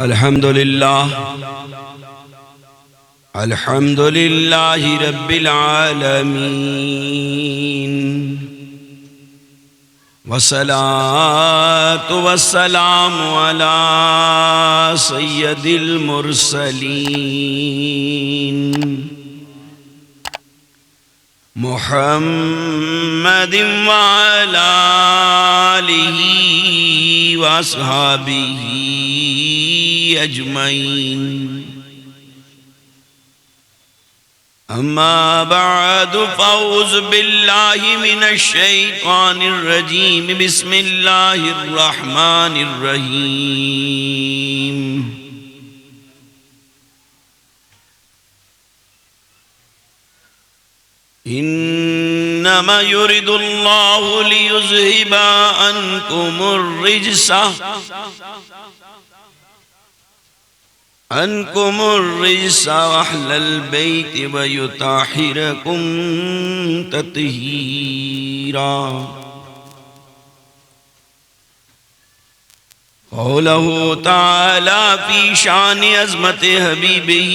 الحمد للہ رب العالمین والصلاة والسلام علی سید المرسلین محمد وعلى آلہ واصحابہ اجمعین اما بعد فاعوذ باللہ من الشیطان الرجیم بسم اللہ الرحمن الرحیم انما يريد الله ليذهب عنكم الرجس أهل البيت ويطهركم تطهيرا قوله تعالى في شان عظمت حبيبه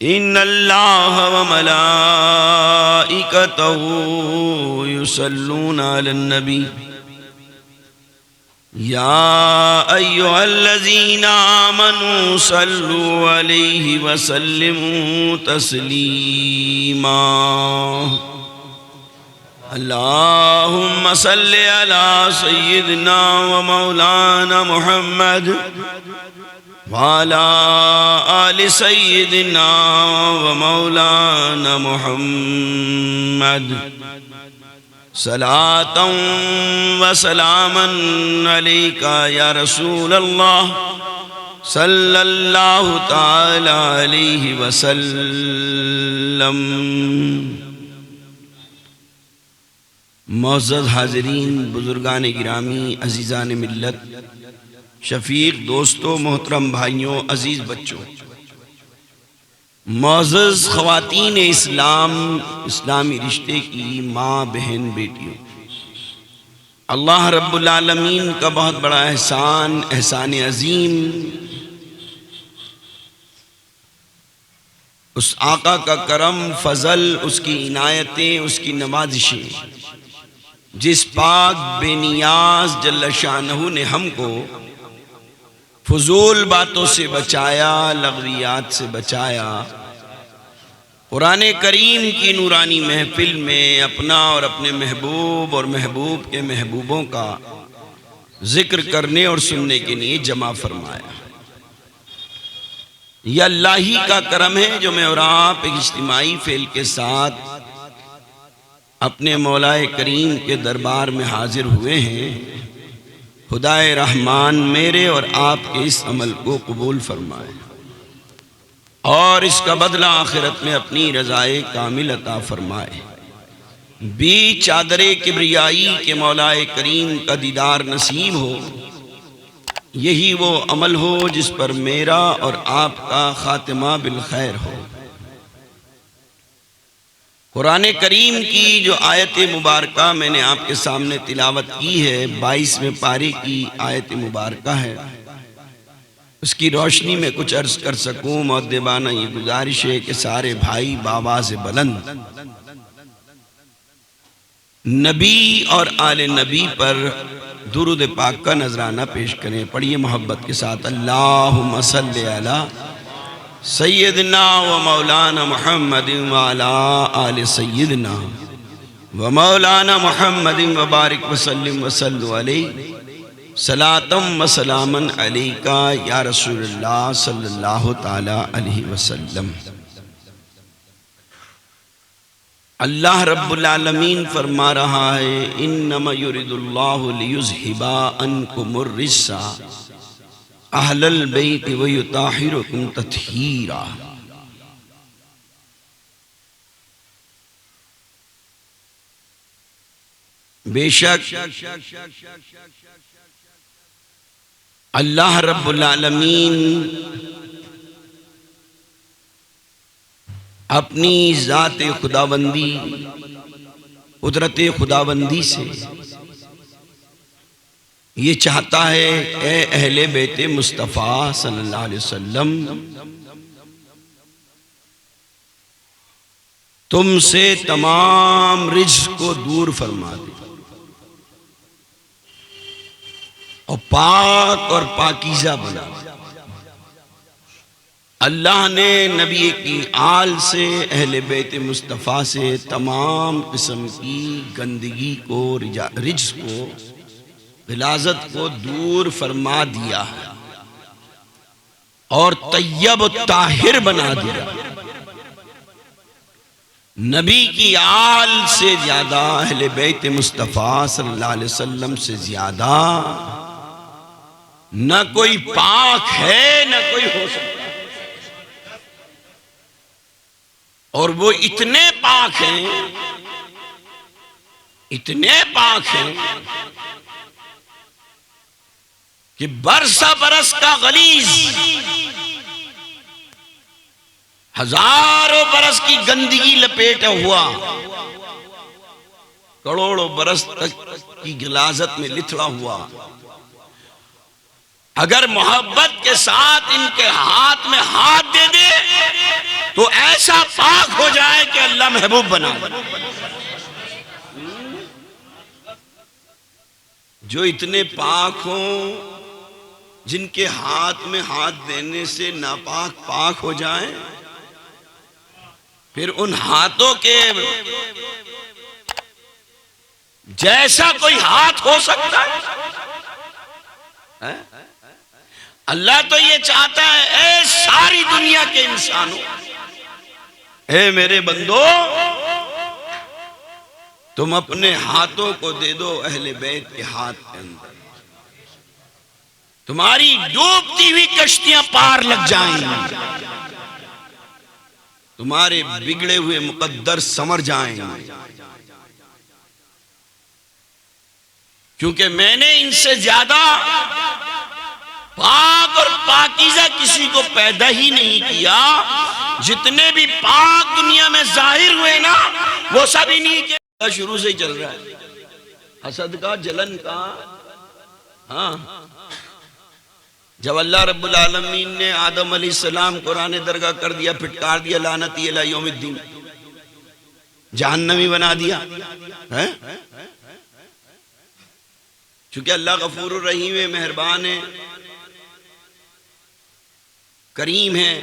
ان اللہ وملائکتہ یصلون علی النبی یا ایہا الذین آمنوا صلوا علیہ وسلموا تسلیما اللہم صلی علی سیدنا ومولانا محمد وعلى آل سيدنا ومولانا محمد صلاة وسلاما عليك يا رسول الله صلى الله تعالى عليه وسلم معزز حاضرین، بزرگان گرامی، عزیزان ملت، شفیق دوستوں، محترم بھائیوں، عزیز بچوں، معزز خواتین اسلام، اسلامی رشتے کی ماں، بہن، بیٹیوں، اللہ رب العالمین کا بہت بڑا احسان عظیم، اس آقا کا کرم، فضل، اس کی عنایتیں، اس کی نوازشیں، جس پاک بے نیاز جل شانہ نے ہم کو فضول باتوں سے بچایا، لغویات سے بچایا، قرآن کریم کی نورانی محفل میں اپنا اور اپنے محبوب اور محبوب کے محبوبوں کا ذکر کرنے اور سننے کے لیے جمع فرمایا۔ یہ اللہ ہی کا کرم ہے جو میں اور آپ ایک اجتماعی فعل کے ساتھ اپنے مولا کریم کے دربار میں حاضر ہوئے ہیں۔ خدائے رحمان میرے اور آپ کے اس عمل کو قبول فرمائے اور اس کا بدلہ آخرت میں اپنی رضائے کامل عطا فرمائے۔ بیچ چادر کبریائی کے مولا کریم کا دیدار نصیب ہو، یہی وہ عمل ہو جس پر میرا اور آپ کا خاتمہ بالخیر ہو۔ قرآن کریم کی جو آیت مبارکہ میں نے آپ کے سامنے تلاوت کی ہے، 22ویں پارے کی آیت مبارکہ ہے، اس کی روشنی میں کچھ عرض کر سکوں۔ مؤدبانہ یہ گزارش ہے کہ سارے بھائی بآواز بلند نبی اور آل نبی پر درود پاک کا نذرانہ پیش کریں۔ پڑھیے محبت کے ساتھ، اللہم صلی علی سیدنا و مولانا محمد وعلی آل سیدنا و مولانا محمد وبارک وسلم وصلو علیہ صلاة و سلاما علیکا یا رسول اللہ صلی اللہ تعالی علیہ وسلم۔ اللہ رب العالمین فرما رہا ہے، انما یرید اللہ لیذھب عنکم الرجس اہل البیت ویطہرکم تطہیرا۔ بے شک اللہ رب العالمین اپنی ذات خداوندی، قدرت خداوندی سے یہ چاہتا ہے اے اہل بیت مصطفیٰ صلی اللہ علیہ وسلم، تم سے تمام رجس کو دور فرما دے اور پاک اور پاکیزہ بنا دے۔ اللہ نے نبی کی آل سے، اہل بیت مصطفیٰ سے تمام قسم کی گندگی کو، رجس کو، غلاظت کو دور فرما دیا ہے اور طیب و طاہر بنا دیا۔ نبی کی آل سے زیادہ، اہل بیت مصطفیٰ صلی اللہ علیہ وسلم سے زیادہ نہ کوئی پاک ہے نہ کوئی ہو سکتا، اور وہ اتنے پاک ہیں، اتنے پاک ہیں کہ برسا برس کا غلیظ، ہزاروں برس کی گندگی لپیٹا ہوا، کروڑوں برس تک کی غلاظت میں لتھڑا ہوا، اگر محبت کے ساتھ ان کے ہاتھ میں ہاتھ دے دے تو ایسا پاک ہو جائے کہ اللہ محبوب بنا دے۔ جو اتنے پاک ہوں، جن کے ہاتھ میں ہاتھ دینے سے ناپاک پاک ہو جائیں، پھر ان ہاتھوں کے جیسا کوئی ہاتھ ہو سکتا ہے؟ اللہ تو یہ چاہتا ہے اے ساری دنیا کے انسانوں، اے میرے بندو، تم اپنے ہاتھوں کو دے دو اہل بیت کے ہاتھ کے اندر، تمہاری ڈوبتی ہوئی کشتیاں پار لگ جائیں، تمہارے بگڑے ہوئے مقدر سنور جائیں، کیونکہ میں نے ان سے زیادہ پاک اور پاکیزہ کسی کو پیدا ہی نہیں کیا۔ جتنے بھی پاک دنیا میں ظاہر ہوئے نا، وہ سب انہی کے شروع سے ہی چل رہا ہے، حسد کا، جلن کا۔ ہاں، جب اللہ رب العالمین نے آدم علیہ السلام قرآن درگاہ کر دیا، پھٹکار دیا، لعنتی الی یوم الدین، جہنمی بنا دیا، چونکہ اللہ غفور الرحیم ہے، مہربان ہے، کریم ہے،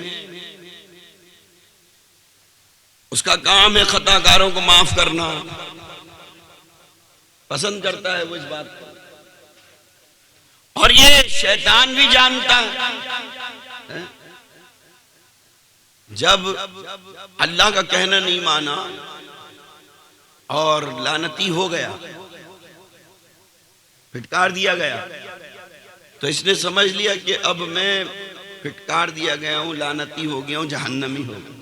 اس کا کام ہے خطا کاروں کو معاف کرنا، پسند کرتا ہے وہ اس بات کو، اور یہ شیطان بھی جانتا ہے۔ جب اللہ کا کہنا نہیں مانا اور لعنتی ہو گیا، پھٹکار دیا گیا، تو اس نے سمجھ لیا کہ اب میں پھٹکار دیا گیا ہوں، لعنتی ہو گیا ہوں، جہنمی ہو گیا،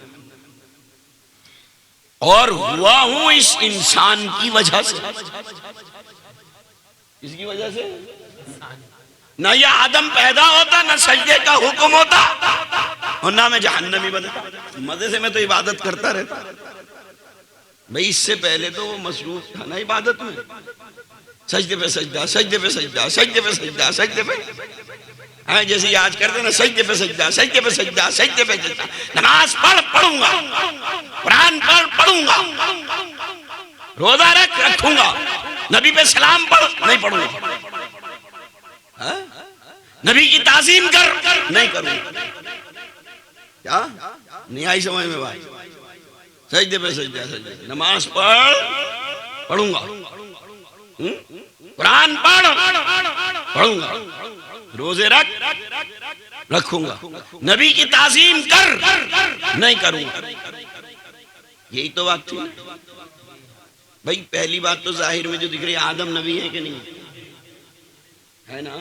اور ہوا ہوں اس انسان کی وجہ سے۔ اس کی وجہ سے نہ یہ آدم پیدا ہوتا، نہ سجدے کا حکم ہوتا، اور نہ میں جہنمی بنتا۔ مزے سے میں تو عبادت کرتا رہتا بھئی، اس سے پہلے تو وہ مصروف تھا نا عبادت میں، سجدے پہ سجدہ، سجدے پہ سجدہ، سجدے پہ سجدہ، سجدے پہ، جیسے یہ آج کرتے ہیں نا، سجدے پہ سجدہ، سجدے پہ سجدہ، سجدے پہ سجدہ، نماز پڑھوں گا، قرآن پڑھوں گا، روزہ رکھوں گا، نبی پہ سلام پڑھ نہیں پڑھوں گا، نبی کی تعظیم کر نہیں کروں گا۔ کیا نہیں آئی سمجھ میں بات؟ سجدے پہ سجدہ، سجدے، نماز پڑھوں گا، قرآن پڑھوں گا، روزے رکھوں گا، نبی کی تعظیم کر نہیں کروں گا۔ یہی تو بات تھی بھائی۔ پہلی بات تو ظاہر میں جو دکھ رہی ہے، آدم نبی ہے کہ نہیں ہے نا؟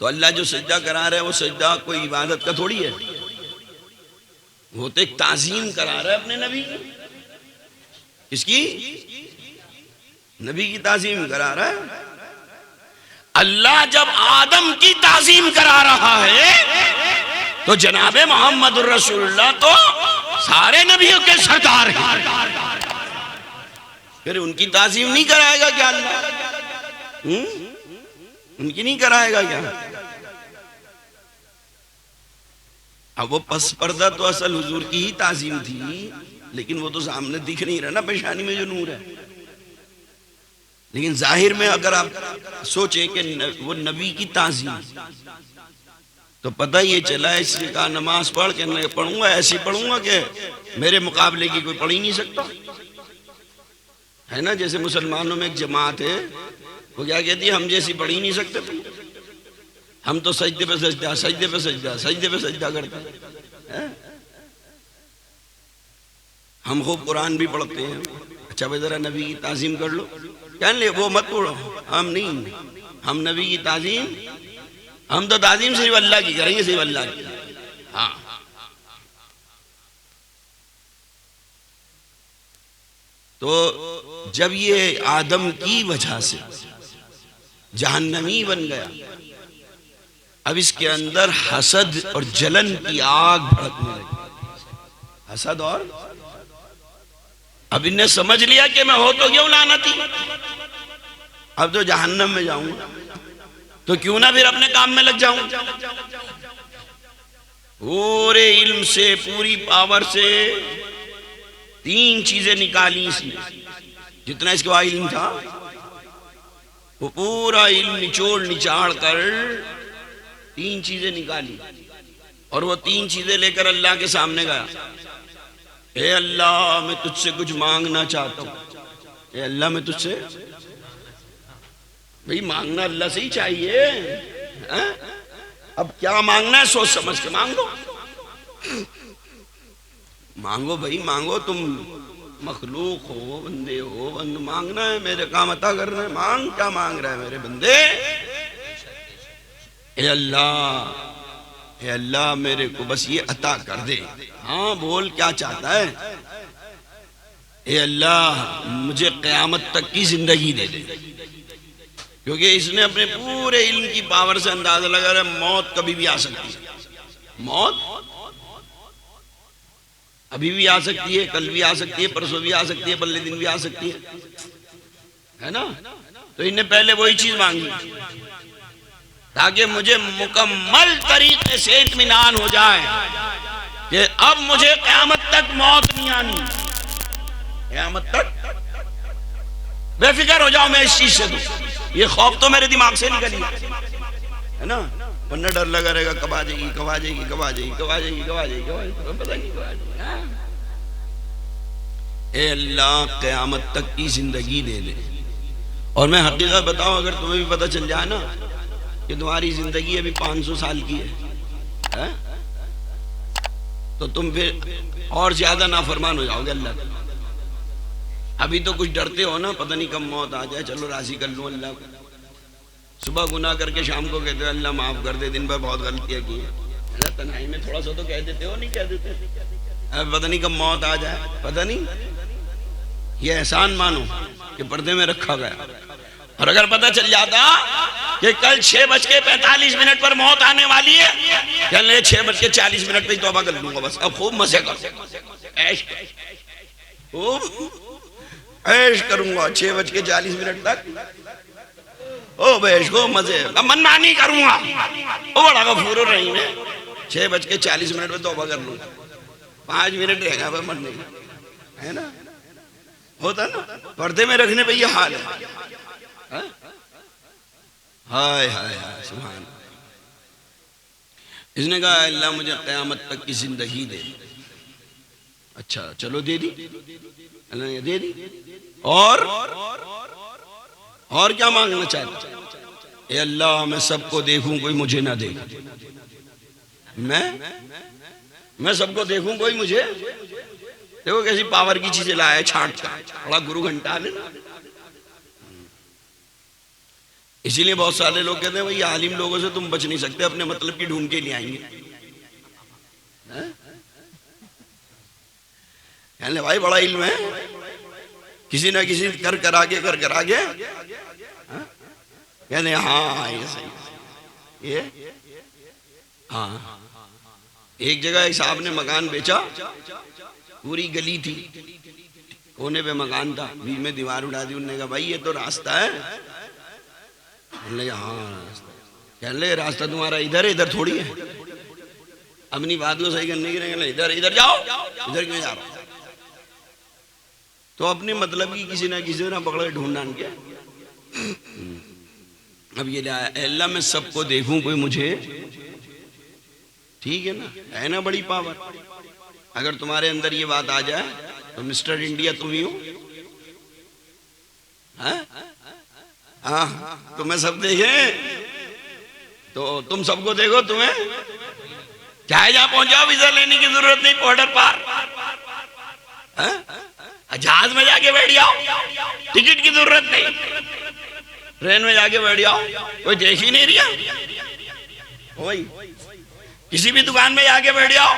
تو اللہ جو سجدہ کرا رہا ہے وہ سجدہ کوئی عبادت کا تھوڑی ہے، وہ تو ایک تعظیم کرا رہا ہے اپنے نبی کی۔ کس کی؟ نبی کی تعظیم کرا رہا ہے۔ اللہ جب آدم کی تعظیم کرا رہا ہے تو جناب محمد الرسول اللہ تو سارے نبیوں کے سردار ہیں، پھر ان کی تعظیم نہیں کرائے گا کیا اللہ؟ ان کی نہیں کرائے گا کیا؟ اب وہ پس پردہ تو اصل حضور کی ہی تعظیم تھی، لیکن وہ تو سامنے دکھ نہیں رہا نا پیشانی میں جو نور ہے. لیکن ظاہر میں اگر آپ سوچیں کہ وہ نبی کی تعظیم، تو پتہ یہ چلا اس نے کہا نماز پڑھ کے میں پڑھوں گا، ایسی پڑھوں گا کہ میرے مقابلے کی کوئی پڑھ ہی نہیں سکتا ہے نا. جیسے مسلمانوں میں ایک جماعت ہے، وہ کیا کہتی ہے ہم جیسی پڑھ ہی نہیں سکتے، ہم تو سجدے پہ سجدہ، سجدے پہ سجدہ، سجدے پہ سجدہ کرتے ہیں. ہم خوب قرآن بھی پڑھتے ہیں. اچھا بھائی ذرا نبی کی تعظیم کر لو، کہنے لے وہ مت پڑھو. ہم نہیں، ہم نبی کی تعظیم، ہم تو تعظیم صرف اللہ کی کریں گے، صرف اللہ کی. ہاں تو جب یہ آدم کی وجہ سے جہنمی بن گیا، اب اس کے اندر حسد اور جلن کی آگ بھڑکنے لگی. حسد اور اب انہیں سمجھ لیا کہ میں ہو تو کیوں لعنتی، اب تو جہنم میں جاؤں گا، تو کیوں نہ پھر اپنے کام میں لگ جاؤں. پورے علم سے، پوری پاور سے 3 چیزیں نکالی اس نے. جتنا اس کا علم تھا وہ پورا علم نچوڑ نچاڑ کر 3 چیزیں نکالی، اور وہ 3 چیزیں لے کر اللہ کے سامنے گیا. اے اللہ میں تجھ سے کچھ مانگنا چاہتا ہوں. اے اللہ میں تجھ سے، بھئی مانگنا اللہ سے ہی چاہیے. اب کیا مانگنا ہے سوچ سمجھ کے مانگو، مانگو بھئی مانگو. تم مخلوق ہو، بندے ہو، مانگنا ہے، میرے کام عطا کرنا ہے. مانگ، کیا مانگ رہا ہے میرے بندے؟ اے اللہ، اے اللہ میرے کو بس یہ عطا کر دے. ہاں بول کیا چاہتا ہے؟ اے اللہ مجھے قیامت تک کی زندگی دے دے. کیونکہ اس نے اپنے پورے علم کی پاور سے اندازہ لگا رہا ہے موت کبھی بھی آ سکتی ہے. موت ابھی بھی آ سکتی ہے، کل بھی آ سکتی ہے، پرسوں بھی آ سکتی ہے، بلے دن بھی آ سکتی ہے نا. تو انہیں پہلے وہی چیز مانگی تاکہ مجھے مکمل طریقے سے اطمینان ہو جائے کہ اب مجھے قیامت تک موت نہیں آنی. قیامت تک بے فکر ہو جاؤ میں اس چیز سے. یہ خوف تو میرے دماغ سے نکل گیا ہے نا، ورنہ ڈر لگا رہے گا کب آ جائے گی، کب آ جائے گی، کب آ جائے گی، کب آ جائے گی، کب آ جائے گی، کب آ جائے گی، پتہ نہیں کب آ جائے گی. اے اللہ قیامت تک کی زندگی دے دے. اور میں حقیقت بتاؤں، اگر تمہیں بھی پتہ چل جائے نا کہ تمہاری زندگی ابھی 500 سال کی ہے تو تم پھر اور زیادہ نافرمان ہو جاؤ گے اللہ کا. ابھی تو کچھ ڈرتے ہو نا، پتہ نہیں کب موت آ جائے، چلو راضی کر لوں اللہ کو. صبح گناہ کر کے شام کو کہتے ہو اللہ معاف کر دے، دن بھر بہت غلطیاں کی ہیں. تنہائی میں تھوڑا سا تو کہہ دیتے ہو، نہیں کہہ دیتے؟ پتہ نہیں کب موت آ جائے، پتہ نہیں. یہ احسان مانو کہ پردے میں رکھا گیا. اور اگر پتہ چل جاتا کہ کل 6:45 پر موت آنے والی ہے، کہنے لے 6:40 پہ توبہ کر لوں گا، بس اب خوب مزے کر عیش کروں گا 6:40 تک. او بیش کو مزے، اب من مانی کروں گا، او بڑا غفور الرحیم ہے. 6:40 پہ توبہ کر لوں گا، 5 منٹ رہ گا مرنے ہے نا. ہوتا نا پردے میں رکھنے پہ یہ حال ہے. ہائے ہائے ہائے سبحان. اس نے کہا اللہ مجھے قیامت تک کی زندگی دے. اچھا چلو دے دی، اللہ نے دے دی. اور کیا مانگنا چاہتا؟ اے اللہ میں سب کو دیکھوں کوئی مجھے نہ دیکھے. میں سب کو دیکھوں کوئی مجھے. دیکھو کیسی پاور کی چیزیں لایا ہے چھانٹ کا، بڑا گرو گھنٹا لے. اسی لیے بہت سارے لوگ کہتے ہیں بھئی عالم لوگوں سے تم بچ نہیں سکتے، اپنے مطلب کی ڈھونڈ کے لے آئیں گے. کہنے بھائی بڑا علم ہے، کسی نہ کسی کر آگے کہنے ہاں یہ صحیح. یہ ہاں ایک جگہ ایک صاحب نے مکان بیچا، پوری گلی تھی، کونے پہ مکان تھا، بیچ میں دیوار اٹھا دی. انہوں نے کہا بھائی یہ تو راستہ ہے، کہنے لگے ہاں کہنے لگے راستہ تمہارا ادھر ہے، ادھر تھوڑی ہے، اپنی بات کو صحیح کرنے کے لیے کہنے لگے ادھر جاؤ، ادھر کیوں جا رہا ہوں؟ تو اپنے مطلب کی کسی نہ کسی نے پکڑ کے ڈھونڈان کیا. اب یہ اے اللہ میں سب کو دیکھوں کوئی مجھے، ٹھیک ہے نا، ہے نا بڑی پاور. اگر تمہارے اندر یہ بات آ جائے تو مسٹر انڈیا تم ہی ہو. ہاں تمہیں سب دیکھیں تو تم سب کو دیکھو، تمہیں چاہے جہاں پہنچاؤ ویزا لینے کی ضرورت نہیں، بارڈر پار جہاز میں جا کے بیٹھ جاؤ، ٹکٹ کی ضرورت نہیں، ٹرین میں جا کے بیٹھ جاؤ، کوئی دیکھ ہی نہیں رہا. وہی کسی بھی دکان میں جا کے بیٹھ جاؤ،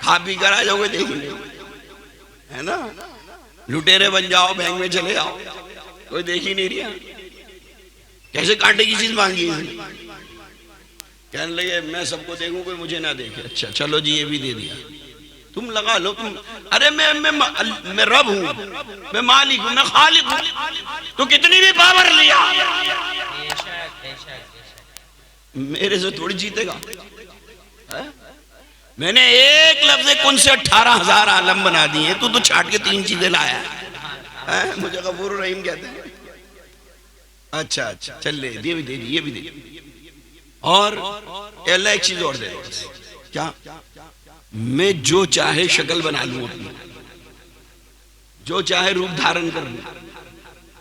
کھا پی کر آ جاؤ، کوئی دیکھ ہی نہیں، ہے نا. لٹیرے بن جاؤ، بینک میں چلے جاؤ، کوئی دیکھ ہی نہیں رہا. کیسے کانٹے کی چیز مانگی ہے؟ کہنے لگے میں سب کو دیکھوں کوئی مجھے نہ دیکھے. اچھا چلو جی یہ بھی دے دیا، تم لگا لو. تم ارے میں رب ہوں، میں مالک ہوں، میں خالق ہوں، تو کتنی بھی پاور لیا میرے سے تھوڑی جیتے گا. میں نے ایک لفظ کن سے 18,000 عالم بنا دیے، تو چھاٹ کے 3 چیزیں لایا ہے. مجھے غفور الرحیم کہتے ہیں. اچھا چل لے، یہ بھی دے دی، یہ بھی دے دی. اور اللہ ایک چیز اور دے دے. کیا؟ میں جو چاہے شکل بنا لوں اپنی، جو چاہے روپ دھارن کر لوں،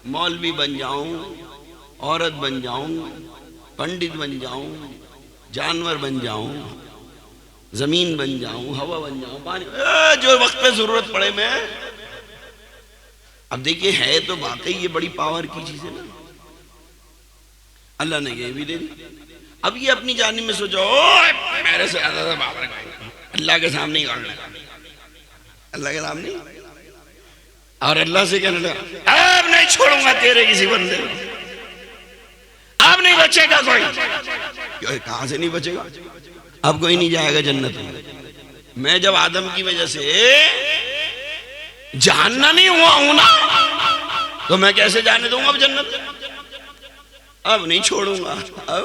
مولوی بن جاؤں، عورت بن جاؤں، پنڈت بن جاؤں، جانور بن جاؤں، زمین بن جاؤں، ہوا بن جاؤں، پانی، جو وقت پہ ضرورت پڑے میں. اب دیکھیے ہے تو واقعی یہ بڑی پاور کی چیز ہے نا. اللہ نے یہ بھی دے دی. اب یہ اپنی جانب میں سوچو میرے سے زیادہ پاور ہے، اللہ کے سامنے ہی کرنا، اللہ کے سامنے. اور اللہ سے کہنے لگا اب نہیں چھوڑوں گا تیرے کسی بندے کو، اب نہیں بچے گا کوئی. کہاں سے نہیں بچے گا؟ اب کوئی نہیں جائے گا جنت میں. میں جب آدم کی وجہ سے جہنمی ہوا ہوں نا، تو میں کیسے جانے دوں گا اب جنت؟ اب نہیں چھوڑوں گا. اب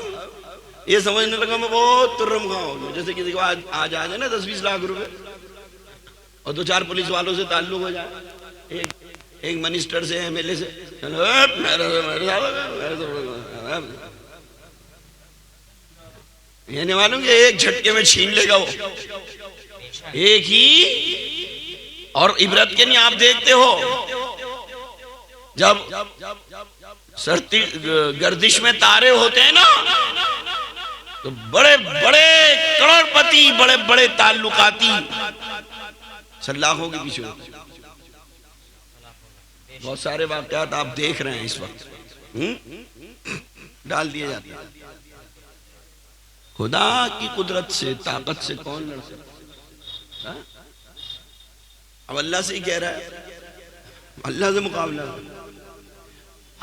یہ سمجھنے لگا میں بہت ترم خواہ ہوں. جیسے کسی کو آج آ جائے نا 10-20 لاکھ روپے اور 2-4 پولیس والوں سے تعلق ہو جائے، ایک منسٹر سے، ایم ایل اے سے، یہ نہیں معلوم کہ ایک جھٹکے میں چھین لے گا وہ ایک ہی. اور عبرت کے نہیں آپ دیکھتے ہو جب سرتی گردش میں تارے ہوتے ہیں نا، تو بڑے بڑے کروڑ پتی، بڑے بڑے تعلقاتی سلاخوں کے پیچھے ہوتے ہیں. بہت سارے واقعات آپ دیکھ رہے ہیں اس وقت، ڈال دیے جاتے ہیں. خدا کی قدرت سے، طاقت سے کون لڑ سکتا؟ اب اللہ سے ہی کہہ رہا ہے، اللہ سے مقابلہ.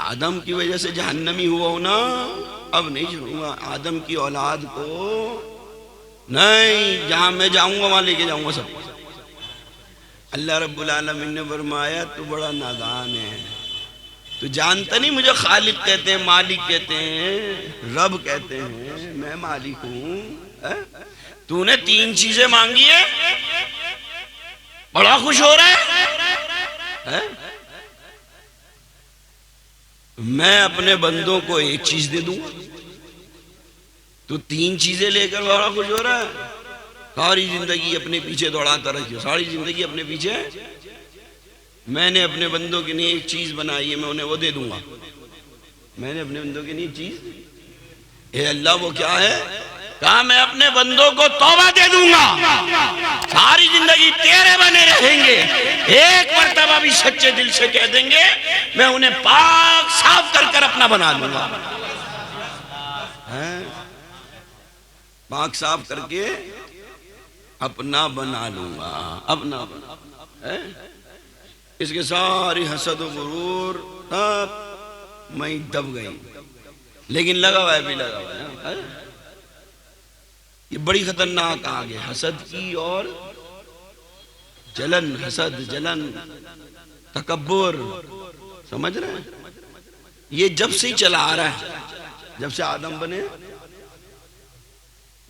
آدم کی وجہ سے جہنمی ہوا ہوں نا، اب نہیں چھوڑوں گا. آدم کی اولاد کو نہیں، جہاں میں جاؤں گا وہاں لے کے جاؤں گا سب. اللہ رب العالمین نے فرمایا تو بڑا نادان ہے، تو جانتا نہیں مجھے خالق کہتے ہیں، مالک کہتے ہیں، رب کہتے ہیں، میں مالک ہوں. تو نے 3 چیزیں مانگی ہے، بڑا خوش ہو رہا ہے. میں اپنے بندوں کو ایک چیز دے دوں، تو 3 چیزیں لے کر بڑا خوش ہو رہا ہے. ساری زندگی اپنے پیچھے دوڑاتا رہی، ساری زندگی اپنے پیچھے. میں نے اپنے بندوں کے لیے ایک چیز بنائی ہے، میں انہیں وہ دے دوں گا. میں نے اپنے بندوں کے لیے ایک چیز، اے اللہ وہ کیا ہے؟ کہا میں اپنے بندوں کو توبہ دے دوں گا، ساری زندگی تیرے بنے رہیں گے، ایک مرتبہ بھی سچے دل سے کہہ دیں گے میں انہیں پاک صاف کر کر اپنا بنا لوں گا. پاک صاف کر کے اپنا بنا لوں گا، اپنا بنا. اس کے ساری حسد و غرور سب میں دب گئی، لیکن لگا ہوا ہے بھی لگا ہوا ہے. یہ بڑی خطرناک آگ ہے حسد کی، اور جلن، حسد، جلن، تکبر. سمجھ رہے ہیں؟ یہ جب سے ہی چلا آ رہا ہے. جب سے آدم بنے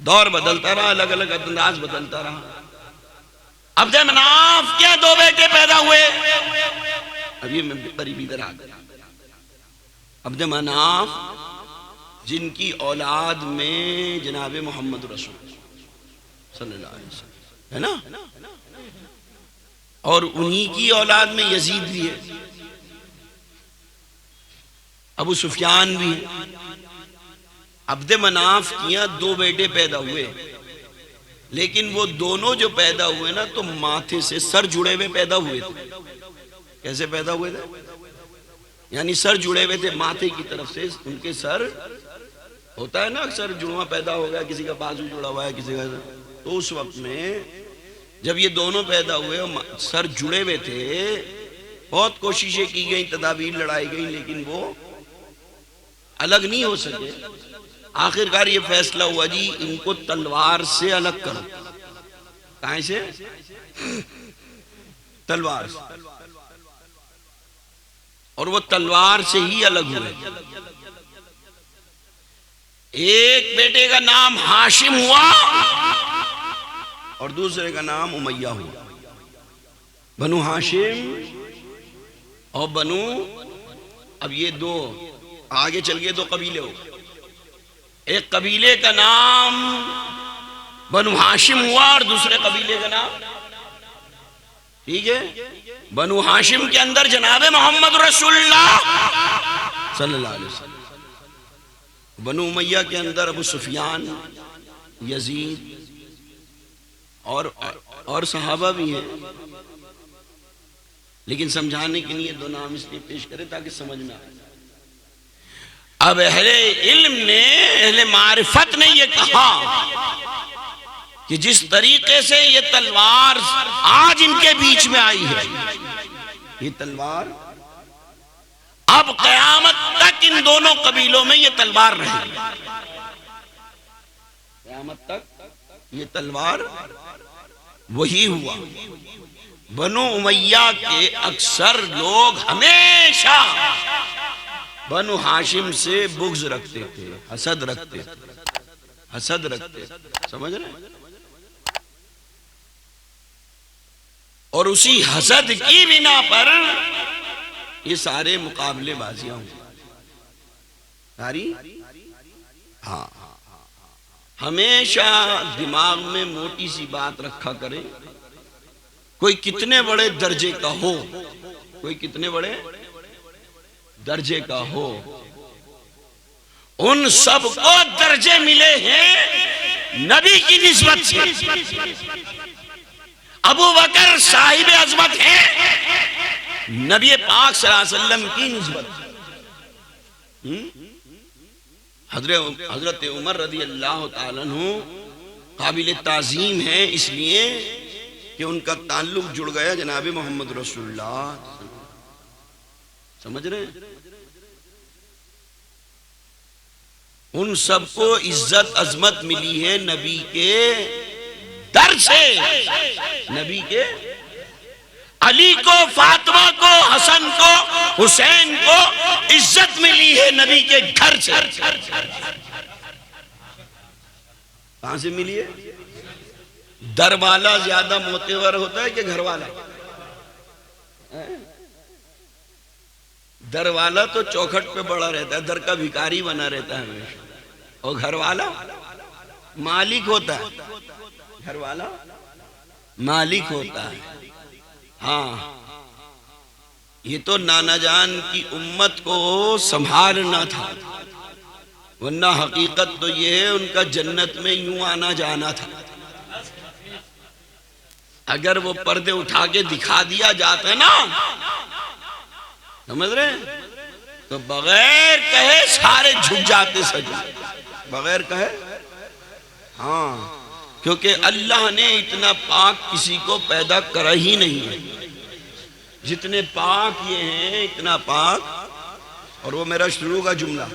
دور بدلتا رہا، الگ الگ انداز بدلتا رہا۔ عبد مناف کے 2 بیٹے پیدا ہوئے۔ اب یہ میں قریب ادھر آ گیا۔ عبد مناف جن کی اولاد میں جناب محمد رسول صلی اللہ علیہ وسلم ہے نا، اور انہی کی اولاد میں یزید بھی ہے، ابو سفیان بھی ہے۔ عبد مناف کیا 2 بیٹے پیدا ہوئے، لیکن وہ دونوں جو پیدا ہوئے نا تو ماتھے سے سر جڑے ہوئے پیدا ہوئے تھے۔ کیسے پیدا ہوئے تھے؟ یعنی سر جڑے ہوئے تھے ماتھے کی طرف سے، ان کے سر ہوتا ہے نا اکثر جڑواں پیدا ہو گیا، کسی کا بازو جڑا ہوا ہے، کسی کا، تو اس وقت میں جب یہ دونوں پیدا ہوئے اور سر جڑے ہوئے تھے، بہت کوششیں کی گئیں، تدابیر لڑائی گئیں، لیکن وہ الگ نہیں ہو سکے۔ آخرکار یہ فیصلہ ہوا جی ان کو تلوار سے الگ کرو۔ کہاں سے؟ تلوار سے۔ اور وہ تلوار سے ہی الگ ہوئے۔ ایک بیٹے کا نام ہاشم ہوا اور دوسرے کا نام امیہ ہوا۔ بنو ہاشم اور بنو، اب یہ 2 آگے چل گئے 2 قبیلے ہو۔ ایک قبیلے کا نام بنو ہاشم ہوا اور دوسرے قبیلے کا نام، ٹھیک ہے، بنو ہاشم کے اندر جناب محمد رسول اللہ صلی اللہ علیہ وسلم، بنو امیہ کے اندر ابو سفیان، یزید اور صحابہ بھی ہیں، لیکن سمجھانے کے لیے 2 نام اس لیے پیش کرے تاکہ سمجھ میں آئے۔ اب اہل علم نے، اہل معرفت نے یہ کہا کہ جس طریقے سے یہ تلوار آج ان کے بیچ میں آئی ہے، یہ تلوار اب قیامت تک ان دونوں قبیلوں میں یہ تلوار رہے گی۔ قیامت تک یہ تلوار وہی ہوا۔ بنو امیہ کے اکثر لوگ ہمیشہ بنو ہاشم سے بغض رکھتے تھے، حسد رکھتے تھے، حسد رکھتے تھے، سمجھ رہے ہیں؟ اور اسی حسد کی بنا پر یہ سارے مقابلے بازیاں ہوئی ساری۔ ہاں، ہمیشہ دماغ میں موٹی سی بات رکھا کریں، کوئی کتنے بڑے درجے کا ہو، کوئی کتنے بڑے درجے کا ہو، ان سب کو درجے ملے ہیں نبی کی نسبت سے۔ ابو بکر صاحب عظمت ہے نبی پاک صلی اللہ علیہ وسلم کی نسبت۔ حضرت عمر رضی اللہ تعالیٰ عنہ قابل تعظیم ہے، اس لیے کہ ان کا تعلق جڑ گیا جناب محمد رسول اللہ، سمجھ رہے ہیں؟ ان سب کو عزت عظمت ملی ہے نبی کے در سے، نبی کے، علی کو، فاطمہ کو، حسن کو، حسین کو عزت ملی ہے نبی کے گھر سے۔ کہاں سے ملی ہے؟ در والا زیادہ معتبر ہوتا ہے کہ گھر والا؟ در والا تو چوکھٹ پہ بڑا رہتا ہے، در کا بھکاری بنا رہتا ہے ہمیشہ، اور گھر والا مالک ہوتا ہے، گھر والا مالک ہوتا ہے۔ ہاں، یہ تو نانا جان کی امت کو سنبھالنا تھا، ورنہ حقیقت تو یہ ہے ان کا جنت میں یوں آنا جانا تھا۔ اگر وہ پردے اٹھا کے دکھا دیا جاتا ہے نا، سمجھ رہے ہیں، تو بغیر کہے سارے جھک جاتے سجدے، بغیر کہے۔ ہاں، کیونکہ اللہ نے اتنا پاک کسی کو پیدا کرا ہی نہیں ہے، جتنے پاک یہ ہیں اتنا پاک۔ اور وہ میرا شروع کا جملہ،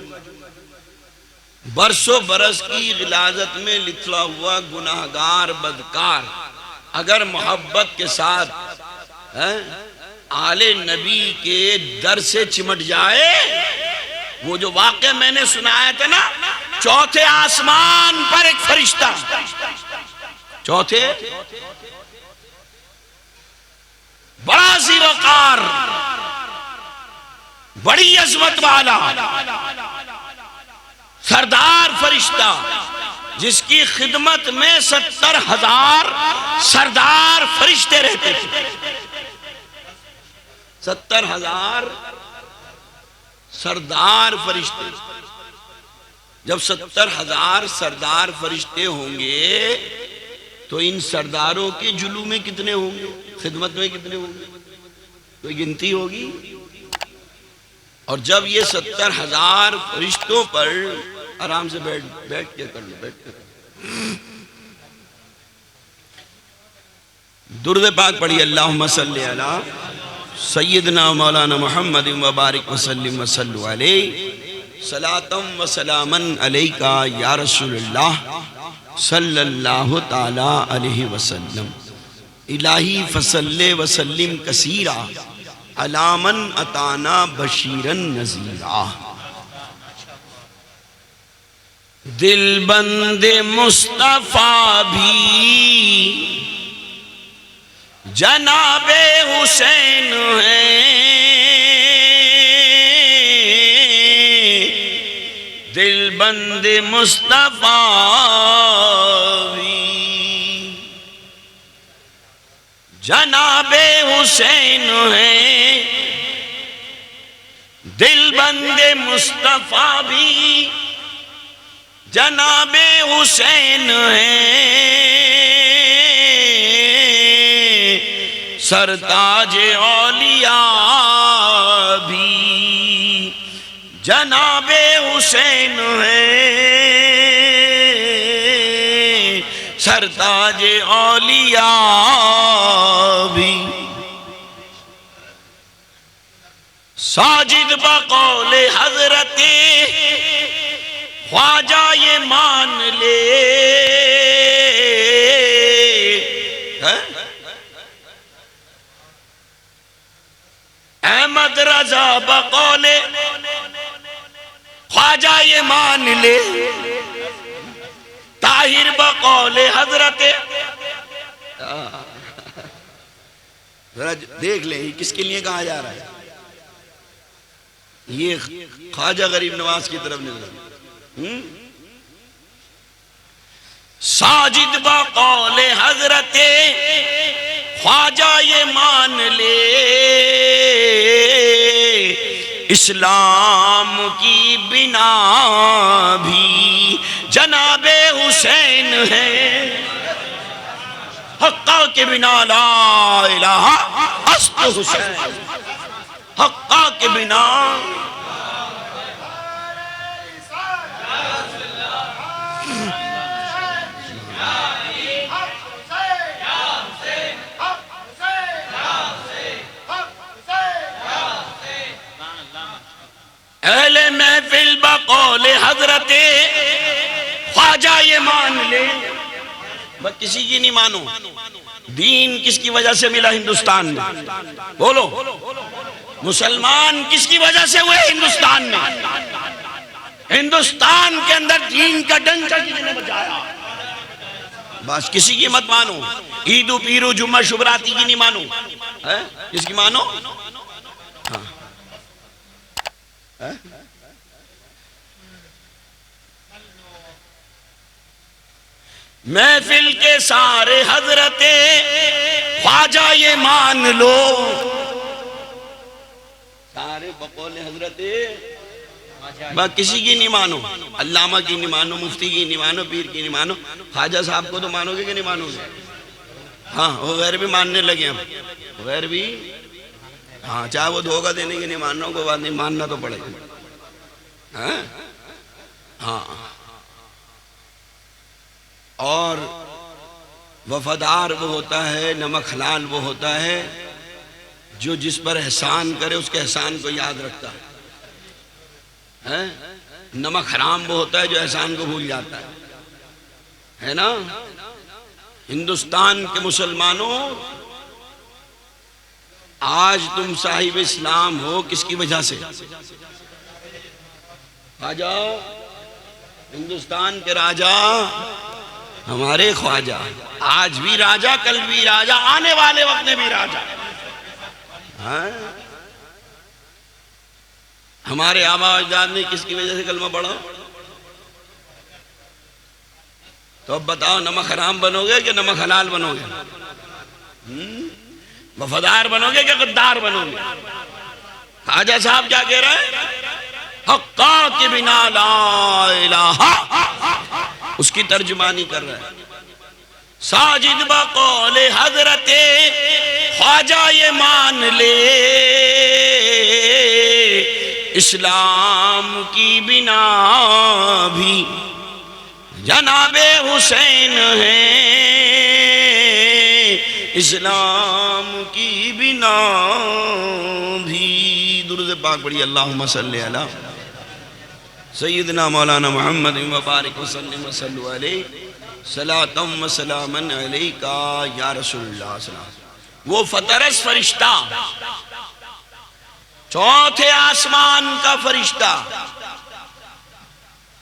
برسوں برس کی غلاظت میں لتھڑا ہوا گناہگار بدکار اگر محبت کے ساتھ آل نبی کے در سے چمٹ جائے، وہ جو واقعہ میں نے سنایا تھا نا، چوتھے آسمان پر ایک فرشتہ، چوتھے بڑا ذی وقار، بڑی عظمت والا سردار فرشتہ، جس کی خدمت میں 70,000 سردار فرشتے رہتے تھے، 70,000 سردار فرشتے۔ جب 70,000 سردار فرشتے ہوں گے تو ان سرداروں کے جلو میں کتنے ہوں گے، خدمت میں کتنے ہوں گے، کوئی گنتی ہوگی؟ اور جب یہ 70,000 فرشتوں پر آرام سے بیٹھ کے کر لو، بیٹھ کے درود پاک پڑھی، اللہم صلی علی سیدنا مولانا محمد وبارک وسلم وصلو علیہ صلاۃ و سلاما علیکا یا رسول اللہ صلی اللہ تعالی علیہ وسلم۔ الہی فصلی وسلم کثیرا علی من اتانا بشیرا نذیرا۔ دل بند مصطفیٰ بھی جناب حسین ہیں، دل بند مصطفیٰ بھی جناب حسین ہیں، دل بند مصطفیٰ بھی جناب حسین ہیں، سرتاج اولیاء بھی جناب حسین ہیں، سرتاج اولیاء بھی۔ ساجد بقول حضرت خواجہ یہ مان لے، احمد رضا بقول خواجہ یہ مان لے، طاہر بقول حضرت، ذرا دیکھ لیں یہ کس کے لیے کہا جا رہا ہے، یہ خواجہ غریب نواز کی طرف نظر۔ ساجد بقول حضرت خواجہ یہ مان لے، اسلام کی بنا بھی جناب حسین ہے، حقہ کے بنا لا الہ است حسین، حقہ کے بنا اہل محفل بقول حضرت خواجہ یہ مان لے، بس کسی کی نہیں مانو۔ دین کس کی وجہ سے ملا ہندوستان میں؟ بولو، مسلمان کس کی وجہ سے ہوئے ہندوستان میں؟ ہندوستان کے اندر دین کا ڈنکا کسی نے بجایا، بس کسی کی مت مانو۔ عید و پیر و جمعہ شبراتی کی نہیں مانو، کس کی مانو؟ محفل کے سارے حضرت خواجہ یہ مان لو، سارے بقول حضرت بس کسی کی نہیں مانو، علامہ کی نہیں مانو، مفتی کی نہیں مانو، پیر کی نہیں مانو، خواجہ صاحب کو تو مانو گے کہ نہیں مانو گے؟ ہاں وہ غیر بھی ماننے لگے ہم، غیر بھی، ہاں چاہے وہ دھوکہ دینے کی نہیں ماننا کوئی بات نہیں، ماننا تو پڑے گا۔ ہاں اور وفادار وہ ہوتا ہے، نمک حلال وہ ہوتا ہے جو جس پر احسان کرے اس کے احسان کو یاد رکھتا ہے، نمک حرام وہ ہوتا ہے جو احسان کو بھول جاتا ہے نا۔ ہندوستان کے مسلمانوں، آج تم صاحب اسلام ہو کس کی وجہ سے؟ خواجہ ہندوستان کے راجہ ہمارے خواجہ، آج بھی راجہ، کل بھی راجہ، آنے والے وقت میں بھی راجہ۔ ہمارے آبا اجداد نے کس کی وجہ سے کلمہ پڑھا؟ تو اب بتاؤ، نمک حرام بنو گے کہ نمک حلال بنو گے؟ وفادار بنو گے کہ غدار بنو گے؟ خواجہ صاحب کیا کہہ رہے ہیں؟ حقا کے بنا لا الہ، اس کی ترجمانی کر رہے ہیں۔ ساجد بقول حضرت خواجہ یہ مان لے، اسلام کی بنا بھی جناب حسین ہے، اسلام کی بنا بھی۔ درود پاک پڑھی، اللہم صلی علی سیدنا مولانا محمد مبارک وسلم وصلو علیہ صلاۃ و سلاما علیکا یا رسول اللہ صلی اللہ علیہ وسلم۔ وہ فطرس فرشتہ، چوتھے آسمان کا فرشتہ،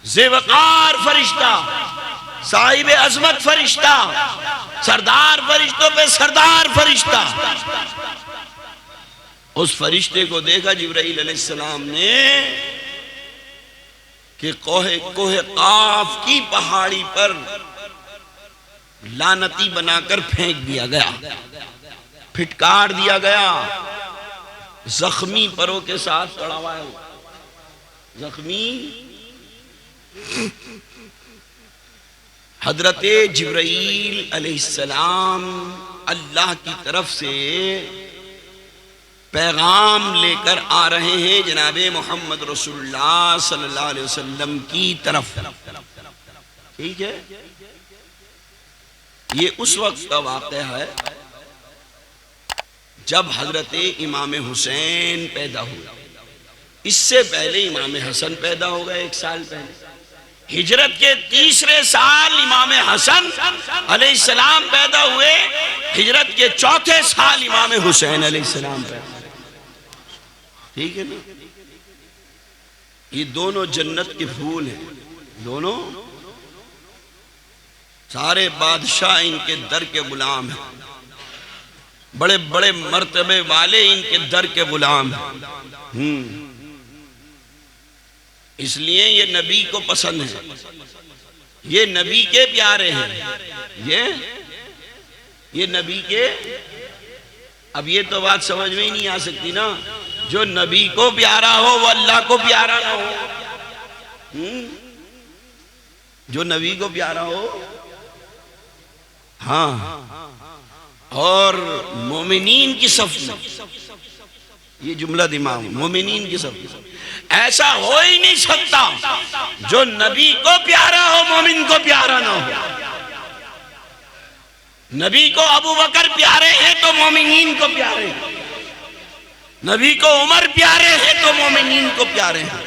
ذوقار فرشتہ، صاحب عظمت فرشتہ، سردار فرشتوں پہ سردار فرشتہ، اس فرشتے کو دیکھا جبرائیل علیہ السلام نے کہ کوہ قاف کی پہاڑی پر لعنتی بنا کر پھینک دیا گیا، پھٹکار دیا گیا، زخمی پروں کے ساتھ پڑا ہوا ہے، زخمی۔ حضرت جبرائیل علیہ السلام اللہ کی طرف سے پیغام لے کر آ رہے ہیں جناب محمد رسول اللہ صلی اللہ علیہ وسلم کی طرف۔ ٹھیک ہے، یہ اس وقت کا واقعہ ہے جب حضرت امام حسین پیدا ہوئے۔ اس سے پہلے امام حسن پیدا ہو گئے، 1 سال پہلے۔ ہجرت کے 3رے سال امام حسن علیہ السلام پیدا ہوئے، ہجرت کے 4تھے سال امام حسین علیہ السلام پیدا ہوئے۔ ٹھیک ہے نا؟ یہ دونوں جنت کے پھول ہیں، دونوں سارے بادشاہ ان کے در کے غلام ہیں، بڑے بڑے مرتبے والے ان کے در کے غلام ہیں۔ اس لیے یہ نبی کو پسند ہے، یہ نبی کے پیارے ہیں، یہ نبی کے۔ اب یہ تو بات سمجھ میں ہی نہیں آ سکتی نا، جو نبی کو پیارا ہو وہ اللہ کو پیارا نہ ہو، جو نبی کو پیارا ہو۔ ہاں، اور مومنین کی صف میں یہ جملہ دماغ، مومنین کی صف میں ایسا ہو ہی نہیں سکتا جو نبی کو پیارا ہو مومن کو پیارا نہ ہو۔ نبی کو ابو بکر پیارے ہیں تو مومنین کو پیارے ہیں، نبی کو عمر پیارے ہیں تو مومنین کو پیارے ہیں،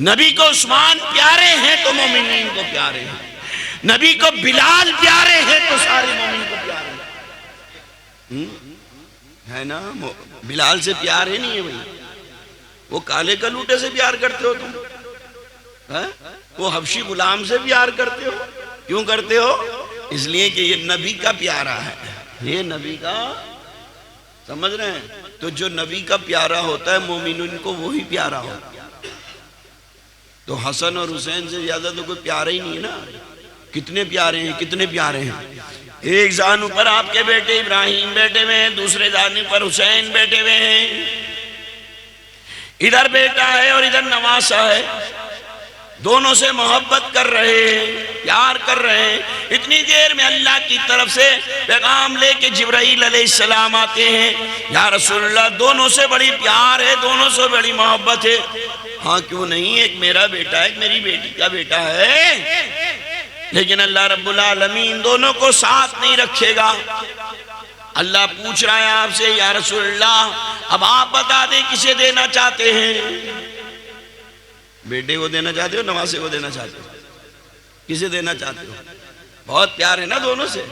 نبی کو عثمان پیارے ہیں تو مومنین کو پیارے ہیں، نبی کو بلال پیارے ہیں تو سارے مومن کو پیارے ہیں۔ ہے نا؟ بلال سے پیار ہے نہیں ہے بھائی؟ وہ کالے کلوٹے سے پیار کرتے ہو تم؟ وہ حبشی غلام سے پیار کرتے ہو؟ کیوں کرتے ہو؟ اس لیے کہ یہ نبی کا پیارا ہے، یہ نبی کا، سمجھ رہے ہیں؟ تو جو نبی کا پیارا ہوتا ہے مومنین کو وہی پیارا ہوتا ہے۔ تو حسن اور حسین سے زیادہ تو کوئی پیارا ہی نہیں ہے نا۔ کتنے پیارے ہیں، کتنے پیارے ہیں۔ ایک زانو پر آپ کے بیٹے ابراہیم بیٹھے ہوئے ہیں، دوسرے زانو پر حسین بیٹھے ہوئے ہیں، ادھر بیٹا ہے اور ادھر نواسا ہے، دونوں سے محبت کر رہے ہیں، پیار کر رہے ہیں۔ اتنی دیر میں اللہ کی طرف سے پیغام لے کے جبرائیل علیہ السلام آتے ہیں، یا رسول اللہ دونوں سے بڑی پیار ہے، دونوں سے بڑی محبت ہے۔ ہاں کیوں نہیں، ایک میرا بیٹا ہے، ایک میری بیٹی کا بیٹا ہے، لیکن اللہ رب العالمین دونوں کو ساتھ نہیں رکھے گا۔ اللہ پوچھ رہا ہے آپ سے، یا رسول اللہ اب آپ بتا دیں کسے دینا چاہتے ہیں؟ بیٹے کو دینا چاہتے ہو، نواسے کو دینا چاہتے ہو، کسے دینا چاہتے ہو؟ بہت پیار ہے نا دونوں سے۔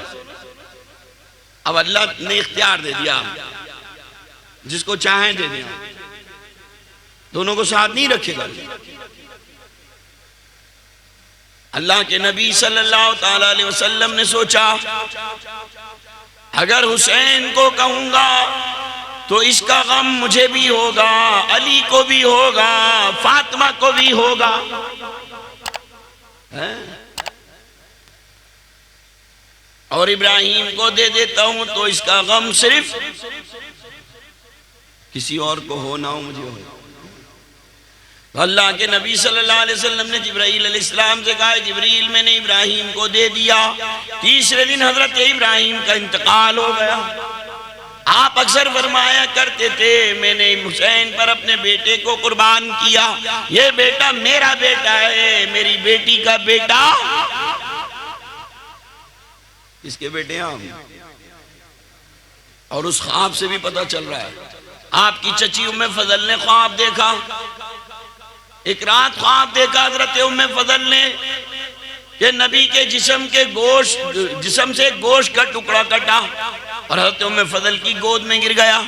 اب اللہ نے اختیار دے دیا، جس کو چاہیں دے دیا، دونوں کو ساتھ نہیں رکھے گا۔ اللہ کے نبی صلی اللہ تعالیٰ علیہ وسلم نے سوچا اگر حسین کو کہوں گا تو اس کا غم مجھے بھی ہوگا، علی کو بھی ہوگا، فاطمہ کو بھی ہوگا، اور ابراہیم کو دے دیتا ہوں تو اس کا غم صرف کسی اور کو ہو نہ ہو مجھے ہو۔ تو اللہ کے نبی صلی اللہ علیہ وسلم نے جبرائیل علیہ السلام سے کہا جبریل میں نے ابراہیم کو دے دیا۔ تیسرے دن حضرت ابراہیم کا انتقال ہو گیا۔ آپ اکثر فرمایا کرتے تھے میں نے حسین پر اپنے بیٹے کو قربان کیا، یہ بیٹا میرا بیٹا ہے، میری بیٹی کا بیٹا کس کے بیٹے ہیں ہم؟ اور اس خواب سے بھی پتہ چل رہا ہے۔ آپ کی چچی ام فضل نے خواب دیکھا، ایک رات خواب دیکھا حضرت ام فضل نے کہ نبی کے جسم سے گوشت کا ٹکڑا کٹا اور حضرت ام فضل کی گود میں گر گیا۔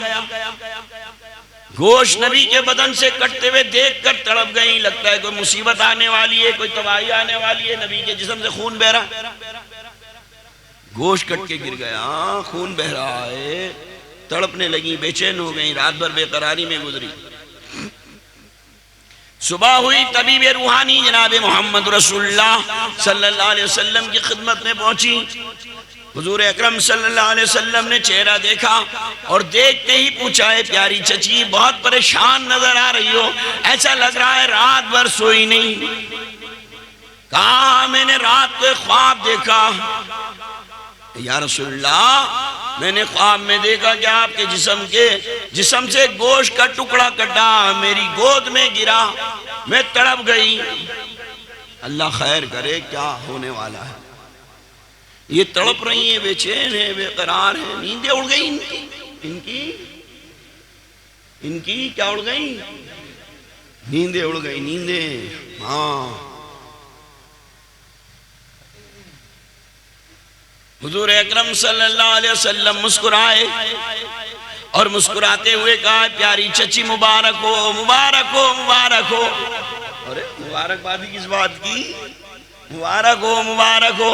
گوشت نبی کے بدن سے کٹتے ہوئے دیکھ کر تڑپ گئی، لگتا ہے کوئی مصیبت آنے والی ہے، کوئی تباہی آنے والی ہے، نبی کے جسم سے خون بہ رہا، گوشت کٹ کے گر گیا، خون بہ رہا ہے، تڑپنے لگی، بے چین ہو گئی، رات بھر بے قراری میں گزری۔ صبح ہوئی، طبیب روحانی جناب محمد رسول اللہ صلی اللہ علیہ وسلم کی خدمت میں پہنچی۔ حضور اکرم صلی اللہ علیہ وسلم نے چہرہ دیکھا اور دیکھتے ہی پوچھا ہے پیاری چچی بہت پریشان نظر آ رہی ہو، ایسا لگ رہا ہے رات بھر سوئی نہیں۔ کہا میں نے رات کو خواب دیکھا یا رسول اللہ، میں نے خواب میں دیکھا کہ آپ کے جسم سے گوشت کا ٹکڑا کٹا، میری گود میں گرا، میں تڑپ گئی۔ اللہ خیر کرے، کیا ہونے والا ہے؟ یہ تڑپ رہی ہیں، بے چین ہیں، بے قرار ہیں، نیندیں اڑ گئی ان کی کیا اڑ گئی؟ نیندیں اڑ گئی، نیندیں، ہاں۔ حضور اکرم صلی اللہ علیہ وسلم مسکرائے اور مسکراتے ہوئے کہا پیاری چچی مبارک ہو، مبارک ہو، مبارک ہو۔ ارے مبارک بادی کس بات کی؟ مبارک ہو، مبارک ہو،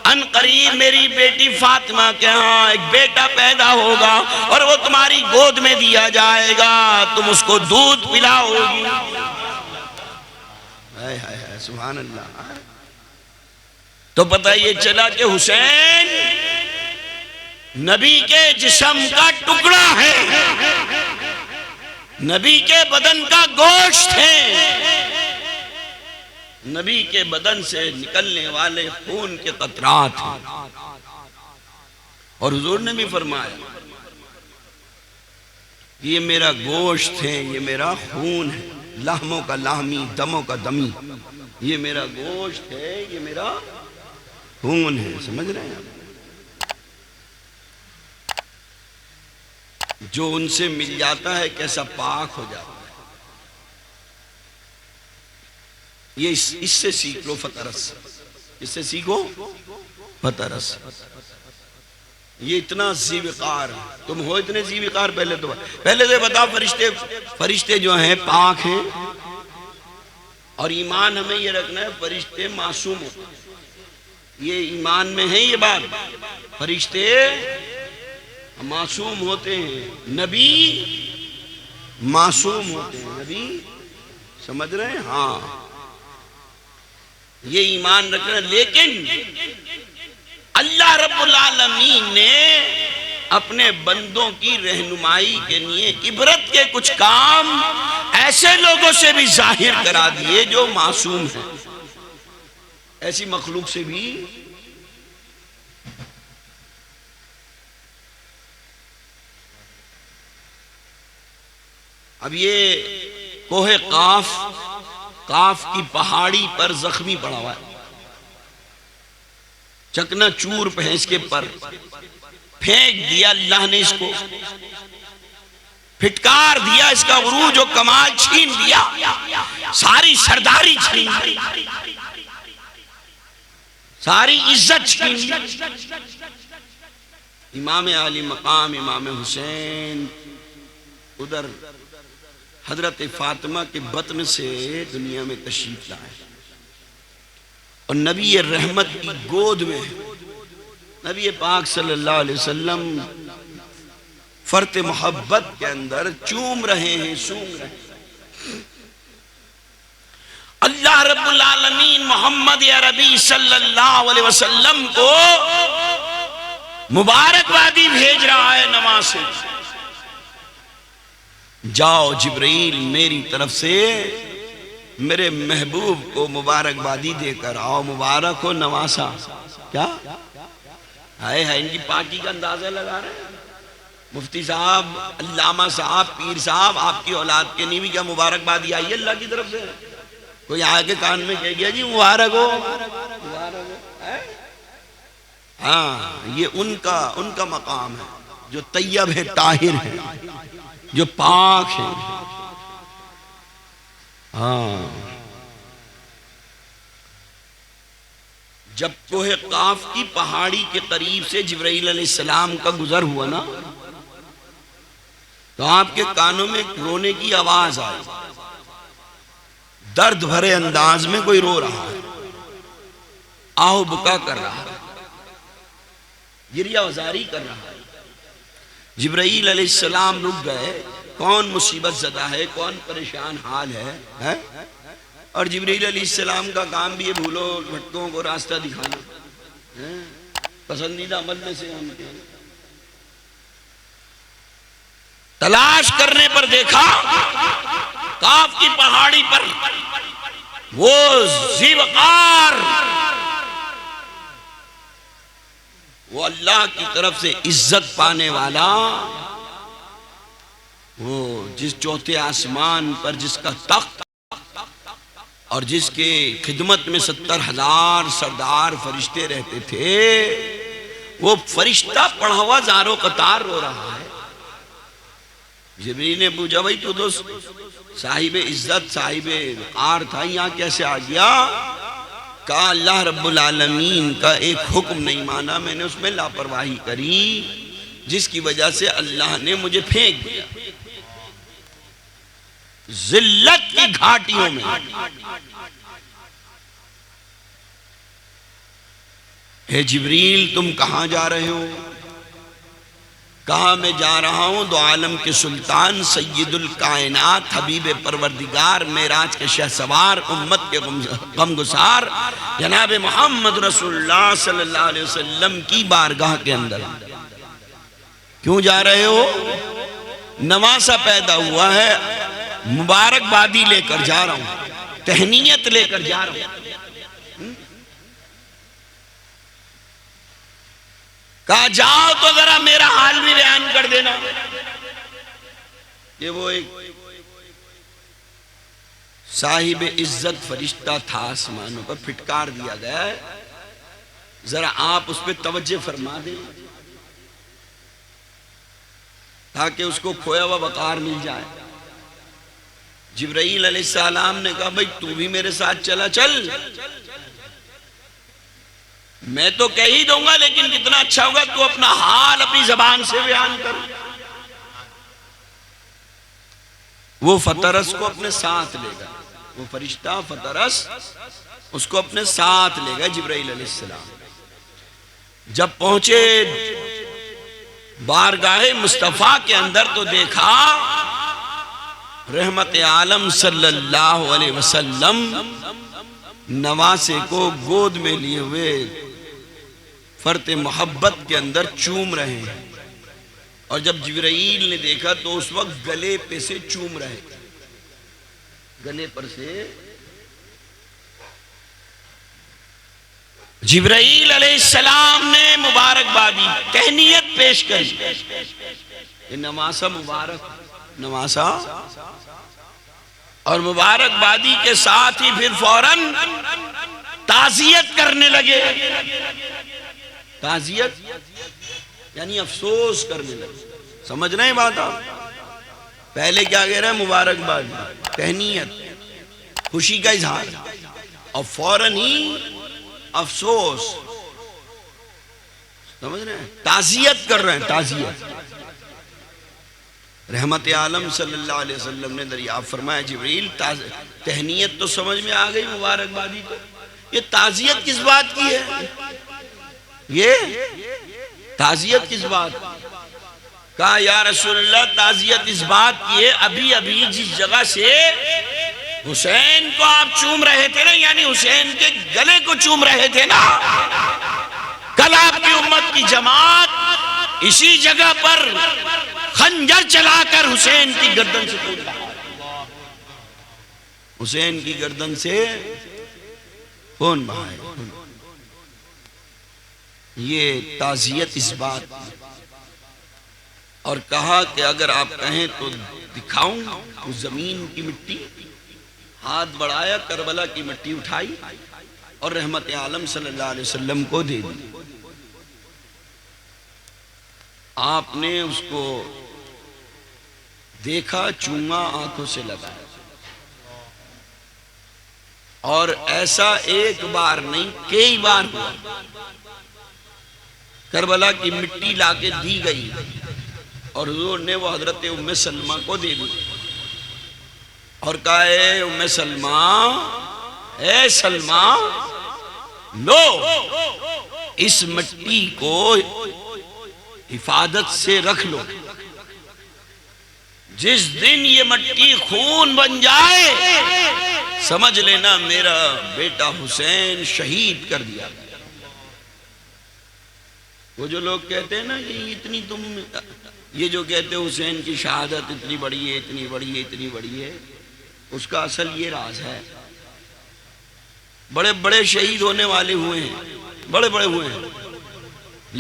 ان قریب میری بیٹی فاطمہ کے ہاں ایک بیٹا پیدا ہوگا اور وہ تمہاری گود میں دیا جائے گا، تم اس کو دودھ پلاؤ گی۔ سبحان اللہ۔ تو پتہ یہ چلا کہ حسین نبی کے جسم کا ٹکڑا ہے، نبی کے بدن کا گوشت ہے، نبی کے بدن سے نکلنے والے خون کے قطرات ہیں۔ اور حضور نے بھی فرمایا یہ میرا گوشت ہے، یہ میرا خون ہے، لحموں کا لحمی، دموں کا دمی، یہ میرا گوشت ہے، یہ میرا خون ہے۔ سمجھ رہے ہیں آپ؟ جو ان سے مل جاتا ہے کیسا پاک ہو جاتا ہے۔ یہ اس سے سیکھ لو فطرت، اس سے سیکھو فطرت۔ یہ اتنا ذی وقار، تم ہو اتنے ذی وقار، پہلے تو بتا فرشتے جو ہیں پاک ہیں، اور ایمان ہمیں یہ رکھنا ہے فرشتے معصوم ہوتے ہیں۔ یہ ایمان میں ہے یہ بات، فرشتے معصوم ہوتے ہیں، نبی معصوم ہوتے ہیں، نبی سمجھ رہے ہیں؟ ہاں یہ ایمان رکھنا۔ لیکن اللہ رب العالمین نے اپنے بندوں کی رہنمائی کے لیے عبرت کے کچھ کام ایسے لوگوں سے بھی ظاہر کرا دیے جو معصوم ہیں، ایسی مخلوق سے بھی۔ اب یہ کوہ قاف کی پہاڑی پر زخمی پڑا ہوا ہے، چکنا چور بھینس کے پر پھینک دیا اللہ نے، اس کو پھٹکار دیا، اس کا عروج و کمال چھین دیا، ساری سرداری چھین دی، ساری عزت چھین دی۔ امام علی مقام امام حسین ادھر حضرت فاطمہ کے بطن سے دنیا میں تشریف لائے، اور نبی رحمت کی گود میں نبی پاک صلی اللہ علیہ وسلم فرط محبت کے اندر چوم رہے ہیں، سونگ رہے ہیں۔ اللہ رب العالمین محمد عربی صلی اللہ علیہ وسلم کو مبارکبادی بھیج رہا ہے نماز سے، جاؤ جبرائیل میری طرف سے میرے محبوب کو مبارکبادی دے کر آؤ، مبارک ہو نواسا۔ کیا ہائے ہائے، ان کی پاکی کا اندازہ لگا رہے ہیں مفتی صاحب، علامہ صاحب، پیر صاحب، آپ کی اولاد کے لیے بھی کیا مبارکبادی آئی ہے اللہ کی طرف سے؟ کوئی آگے کان میں کہہ گیا جی مبارک ہو، مبارک ہو۔ ہاں، یہ ان کا مقام ہے جو طیب ہے، طاہر ہے، جو پاک ہے۔ ہاں، جب کوہ قاف کی پہاڑی کے قریب سے جبرائیل علیہ السلام کا گزر ہوا نا، تو آپ کے کانوں میں رونے کی آواز آئی، درد بھرے انداز میں کوئی رو رہا ہے، آہو بکا کر رہا ہے، گریہ وزاری کر رہا ہے۔ جبرائیل علیہ السلام رک گئے، کون مصیبت زدہ ہے، کون پریشان حال ہے؟ اور جبرائیل علیہ السلام کا کام بھی یہ بھولو بھٹکوں کو راستہ دکھانا، پسندیدہ عمل میں سے ہم کے تلاش کرنے پر دیکھا قاف کی پہاڑی پر وہ ذی وقار، وہ اللہ کی طرف سے عزت پانے والا، وہ جس چوتھے آسمان پر جس کا تخت اور جس کے خدمت میں 70,000 سردار فرشتے رہتے تھے، وہ فرشتہ پڑھا ہوا زاروں قطار رو رہا ہے۔ جبریل نے پوچھا بھائی تو صاحب عزت صاحب وقار تھا، یہاں کیسے آ گیا؟ کہا اللہ رب العالمین کا ایک حکم نہیں مانا میں نے، اس میں لاپرواہی کری، جس کی وجہ سے اللہ نے مجھے پھینک دیا ذلت کی گھاٹیوں میں۔ اے جبریل تم کہاں جا رہے ہو؟ کہا میں جا رہا ہوں دو عالم کے سلطان سید الکائنات حبیب پروردگار معراج کے شہسوار امت کے غمگسار جناب محمد رسول اللہ صلی اللہ علیہ وسلم کی بارگاہ کے اندر۔ کیوں جا رہے ہو؟ نواسا پیدا ہوا ہے، مبارکبادی لے کر جا رہا ہوں، تہنیت لے کر جا رہا ہوں۔ کہا جاؤ تو ذرا میرا حال بھی بیان کر دینا۔ یہ وہ ایک صاحب عزت فرشتہ تھا آسمانوں پر، پھٹکار دیا گیا ہے، ذرا آپ اس پہ توجہ فرما دیں تاکہ اس کو کھویا ہوا وقار مل جائے۔ جبرائیل علیہ السلام نے کہا بھئی تو بھی میرے ساتھ چلا چل، میں تو کہہ ہی دوں گا لیکن کتنا اچھا ہوگا تو اپنا حال اپنی زبان سے بیان کر۔ وہ فترس کو اپنے ساتھ لے گا، وہ فرشتہ فترس اس کو اپنے ساتھ لے گا جبرائیل علیہ السلام۔ جب پہنچے بارگاہ مصطفیٰ کے اندر تو دیکھا رحمت عالم صلی اللہ علیہ وسلم نواسے کو گود میں لیے ہوئے فرط محبت کے اندر چوم رہے ہیں، اور جب جبرائیل نے دیکھا تو اس وقت گلے پہ سے چوم رہے، گلے پر سے۔ جبرائیل علیہ السلام نے مبارکبادی تہنیت پیش کری، یہ نواسا مبارک نواسا، اور مبارکبادی کے ساتھ ہی پھر فوراً تعزیت کرنے لگے۔ تعزیت یعنی افسوس کرنے لگے، سمجھ رہے ہیں بات آپ؟ پہلے کیا کہہ رہے ہیں؟ مبارکبادی، تہنیت، خوشی کا اظہار، اور فوراً ہی افسوس، سمجھ رہے ہیں؟ تعزیت کر رہے ہیں، تعزیت۔ رحمت عالم صلی اللہ علیہ وسلم نے دریافت فرمایا جبریل تہنیت تو سمجھ میں آ گئی مبارکبادی کو، یہ تعزیت کس بات کی ہے؟ یہ تعزیت کس بات؟ کہا یا رسول اللہ تعزیت اس بات کی ہے، ابھی ابھی جس جگہ سے حسین کو آپ چوم رہے تھے نا، یعنی حسین کے گلے کو چوم رہے تھے نا، کل آپ کی امت کی جماعت اسی جگہ پر خنجر چلا کر حسین کی گردن سے توڑ رہا ہے، حسین کی گردن سے خون بہائے۔ یہ تعزیت اس بات، اور کہا کہ اگر آپ کہیں تو دکھاؤں اس زمین کی مٹی، ہاتھ بڑھایا، کربلا کی مٹی اٹھائی اور رحمت عالم صلی اللہ علیہ وسلم کو دے دی۔ آپ نے اس کو دیکھا، چوما، آنکھوں سے لگایا، اور ایسا ایک بار نہیں کئی بار ہوا۔ کربلا کی مٹی لا کے دی گئی اور حضور نے وہ حضرت ام سلمہ کو دے دی اور کہا اے ام سلمہ، اے سلمہ، لو اس مٹی کو حفاظت سے رکھ لو، جس دن یہ مٹی خون بن جائے سمجھ لینا میرا بیٹا حسین شہید کر دیا۔ وہ جو لوگ کہتے ہیں نا کہ اتنی تم، یہ جو کہتے ہیں حسین کی شہادت اتنی بڑی ہے، اتنی بڑی ہے، اتنی بڑی ہے، اس کا اصل یہ راز ہے۔ بڑے بڑے شہید ہونے والے ہوئے ہیں، بڑے بڑے ہوئے ہیں،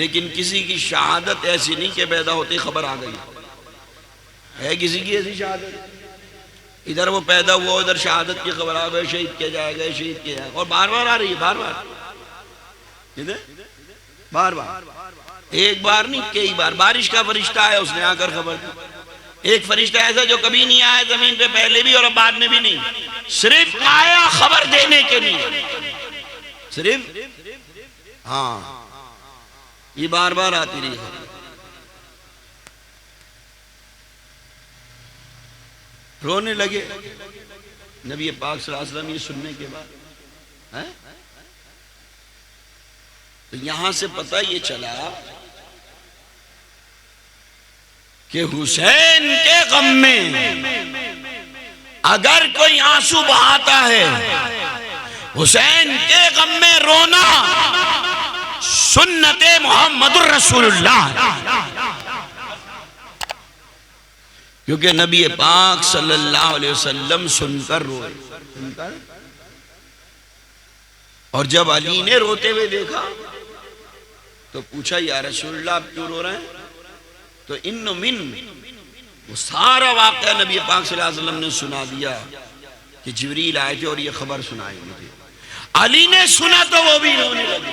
لیکن کسی کی شہادت ایسی نہیں کہ پیدا ہوتے خبر آ گئی ہے۔ کسی کی ایسی شہادت، ادھر وہ پیدا ہوا، ادھر شہادت کی خبر آ گئی، شہید کیا جائے گا، شہید کیا جائے گا، اور بار بار آ رہی ہے، بار بار، بار بار، ایک بار نہیں کئی بار۔ بارش کا فرشتہ آیا، اس نے آ کر خبر دی۔ ایک فرشتہ ایسا جو کبھی نہیں آیا زمین پہ، پہلے بھی اور اب بعد میں بھی نہیں، صرف آیا خبر دینے کے لیے، صرف، ہاں، یہ بار بار آتی رہی خبر۔ رونے لگے نبی پاک صلی اللہ علیہ وسلم یہ سننے کے بعد۔ تو یہاں سے پتہ یہ چلا کہ حسین کے غم میں اگر کوئی آنسو بہاتا ہے، حسین کے غم میں رونا سنت محمد الرسول اللہ، کیونکہ نبی پاک صلی اللہ علیہ وسلم سن کر روئے، اور جب علی نے روتے ہوئے دیکھا تو پوچھا یا رسول اللہ آپ کیوں رو رہے ہیں؟ تو وہ سارا واقعہ نبی پاک صلی اللہ علیہ وسلم نے سنا دیا کہ جبریل آئے تھے اور یہ خبر سنائی مجھے۔ علی نے سنا تو وہ بھی رونے لگے،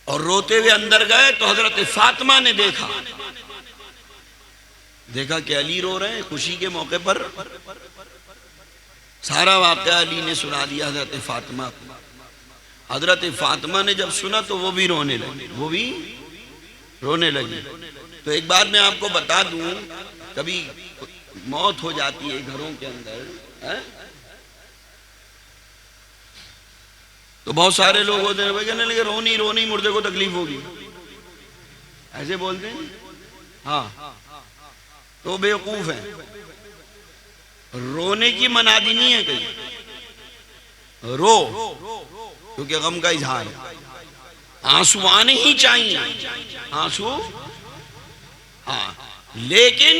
اور روتے ہوئے اندر گئے تو حضرت فاطمہ نے دیکھا کہ علی رو رہے ہیں خوشی کے موقع پر۔ سارا واقعہ علی نے سنا دیا حضرت فاطمہ کو۔ حضرت فاطمہ نے جب سنا تو وہ بھی رونے لگی، وہ بھی رونے لگی۔ تو ایک بات میں آپ کو بتا دوں، کبھی موت ہو جاتی ہے گھروں کے اندر تو بہت سارے لوگ ہوتے ہیں کہنے لگے رونی رونی مردے کو تکلیف ہوگی، ایسے بولتے ہیں، ہاں، تو بیوقوف ہیں۔ رونے کی منادی نہیں ہے کہیں، رو، کیونکہ غم کا اظہار ہے، آنسو آنے ہی چاہیے، آنسو، ہاں، لیکن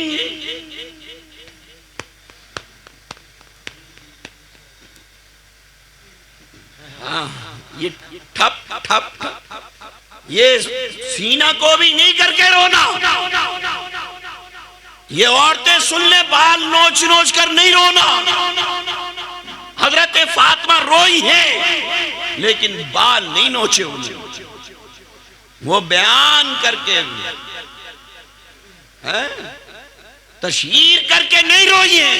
یہ ٹھپ ٹھپ یہ سینہ کو بھی نہیں کر کے رونا، یہ عورتیں سن لے بال نوچ نوچ کر نہیں رونا۔ حضرت فاطمہ روئی ہے لیکن بال نہیں نوچے ہوئے، وہ بیان کر کے تشہیر کر کے نہیں روئی ہے۔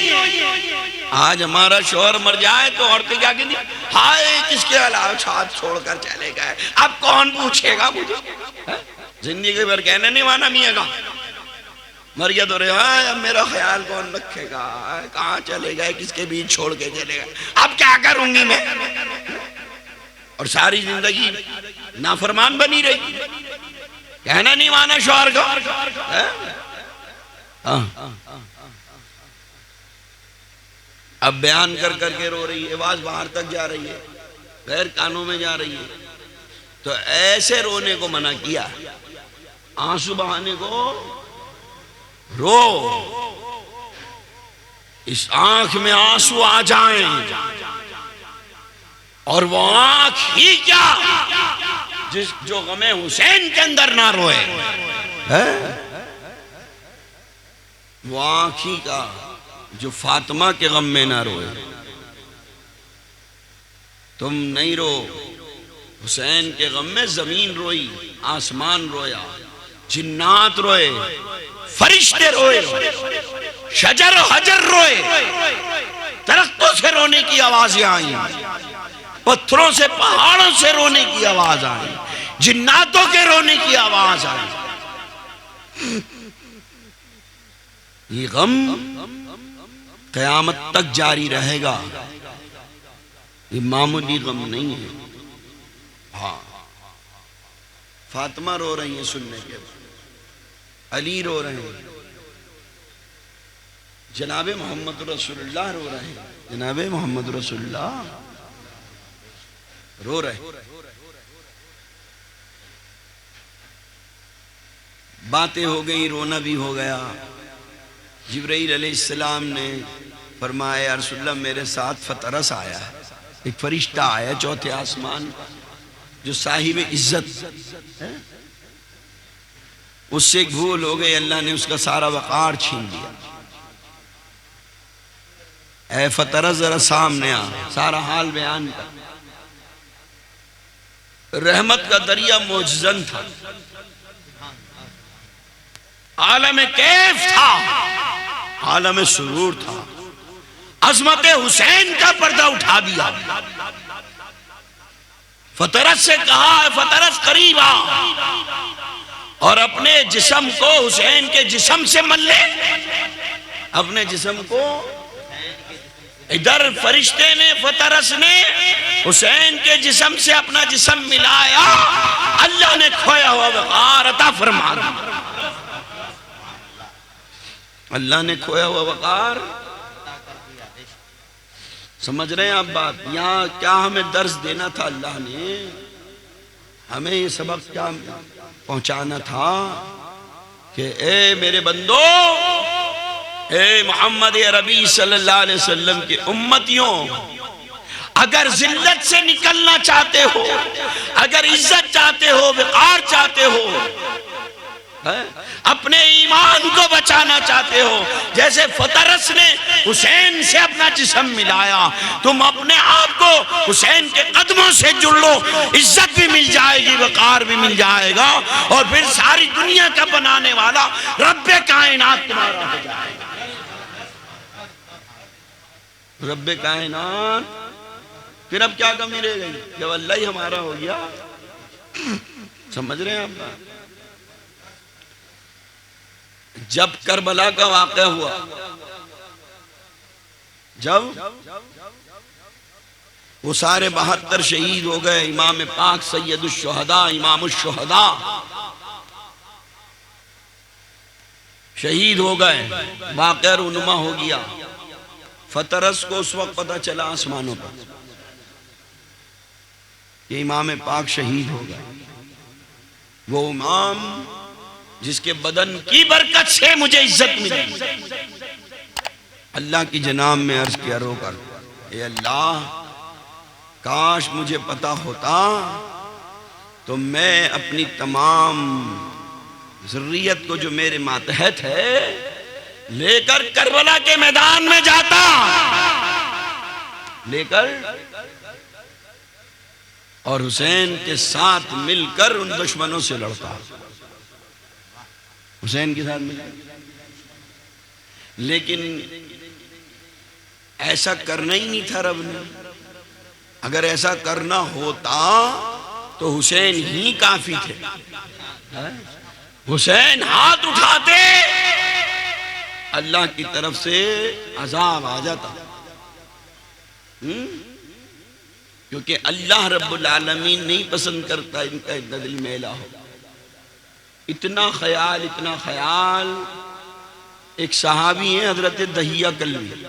آج ہمارا شوہر مر جائے تو عورتیں کیا کہتی ہیں، ہائے کس کے علاوہ ساتھ چھوڑ کر چلے گئے، اب کون پوچھے گا مجھے، زندگی بھر کہنے نہیں مانا میاں کا، مر گیا تو رہے اب میرا خیال کون رکھے گا، کہاں چلے گئے، کس کے بیچ چھوڑ کے چلے گئے، اب کیا کروں گی میں، اور ساری زندگی نافرمان بنی رہی، کہنا نہیں مانا شوہر کا، اب بیان کر کر کے رو رہی ہے، آواز باہر تک جا رہی ہے، غیر کانوں میں جا رہی ہے، تو ایسے رونے کو منع کیا، آنسو بہانے کو رو، اس آنکھ میں آنسو آ جائیں، اور وہ آنکھ ہی کیا جو غم حسین کے اندر نہ روئے، وہ آنکھ ہی کا جو فاطمہ کے غم میں نہ روئے۔ تم نہیں رو، حسین کے غم میں زمین روئی، آسمان رویا، جنات روئے، فرشتے روئے، شجر و حجر روئے، درختوں سے رونے کی آوازیں آئیں، پتھروں سے پہاڑوں سے رونے کی آواز آئی، جناتوں کے رونے کی آواز آئی۔ یہ غم قیامت تک جاری رہے گا، یہ معمولی غم نہیں ہے۔ ہاں، فاطمہ رو رہی ہیں سننے کے بعد، علی رو رہے ہیں، جناب محمد رسول اللہ رو رہے ہیں، جناب محمد رسول اللہ رو رہے ہیں۔ باتیں ہو گئی، رونا بھی ہو گیا۔ جبرائیل علیہ السلام نے فرمایا یا رسول اللہ میرے ساتھ فطرس آیا ہے، ایک فرشتہ آیا چوتھے آسمان جو صاحب عزت ہے، اس سے ایک بھول ہو گئی، اللہ نے اس کا سارا وقار چھین لیا۔ اے فطرس ذرا سامنے آ، سارا حال بیان کر۔ رحمت کا دریا معجزن تھا، عالم کیف تھا، عالم سرور تھا، عظمت حسین کا پردہ اٹھا دیا۔ فطرت سے کہا فطرت قریب آ اور اپنے جسم کو حسین کے جسم سے مل لے، اپنے جسم کو۔ ادھر فرشتے نے فطرس نے حسین کے جسم سے اپنا جسم ملایا، اللہ نے کھویا ہوا وقار عطا فرما، اللہ نے کھویا ہوا وقار۔ سمجھ رہے ہیں آپ بات؟ یہاں کیا ہمیں درس دینا تھا، اللہ نے ہمیں یہ سبق کیا پہنچانا تھا کہ اے میرے بندو، اے محمد عربی صلی اللہ علیہ وسلم کے امتیوں، اگر ذلت سے نکلنا چاہتے ہو، اگر عزت چاہتے ہو، وقار چاہتے ہو، اپنے ایمان کو بچانا چاہتے ہو، جیسے فطرس نے حسین سے اپنا جسم ملایا، تم اپنے آپ کو حسین کے قدموں سے جڑ لو، عزت بھی مل جائے گی، وقار بھی مل جائے گا، اور پھر ساری دنیا کا بنانے والا رب کائنات تمہارا ہو جائے گا۔ رب کائنات، پھر اب کیا کمی رہ گئی؟ جب اللہ ہی ہمارا ہو گیا۔ سمجھ رہے ہیں آپ؟ جب کربلا کا واقعہ ہوا، جب وہ سارے 72 شہید ہو گئے، امام پاک سید الشہداء، امام الشہداء شہید ہو گئے، واقعہ رونما ہو گیا۔ فطرس کو اس وقت پتہ چلا آسمانوں پر کہ امام پاک شہید ہو گئے، وہ امام جس کے بدن کی برکت سے مجھے عزت ملی۔ اللہ کی جناب میں عرض کیا، رو کر، اے اللہ کاش مجھے پتا ہوتا تو میں اپنی تمام ذریت کو جو میرے ماتحت ہے لے کر کربلا کے میدان میں جاتا، لے کر اور حسین کے ساتھ مل کر ان دشمنوں سے لڑتا، حسین کے ساتھ مل کر۔ لیکن ایسا کرنا ہی نہیں تھا رب نے۔ اگر ایسا کرنا ہوتا تو حسین ہی کافی تھے۔ حسین ہاتھ اٹھاتے اللہ کی طرف سے عذاب آ جاتا، کیونکہ اللہ رب العالمین نہیں پسند کرتا ان کا اتنا دل میلا ہو۔ اتنا خیال۔ ایک صحابی ہیں حضرت دہیہ کلبی،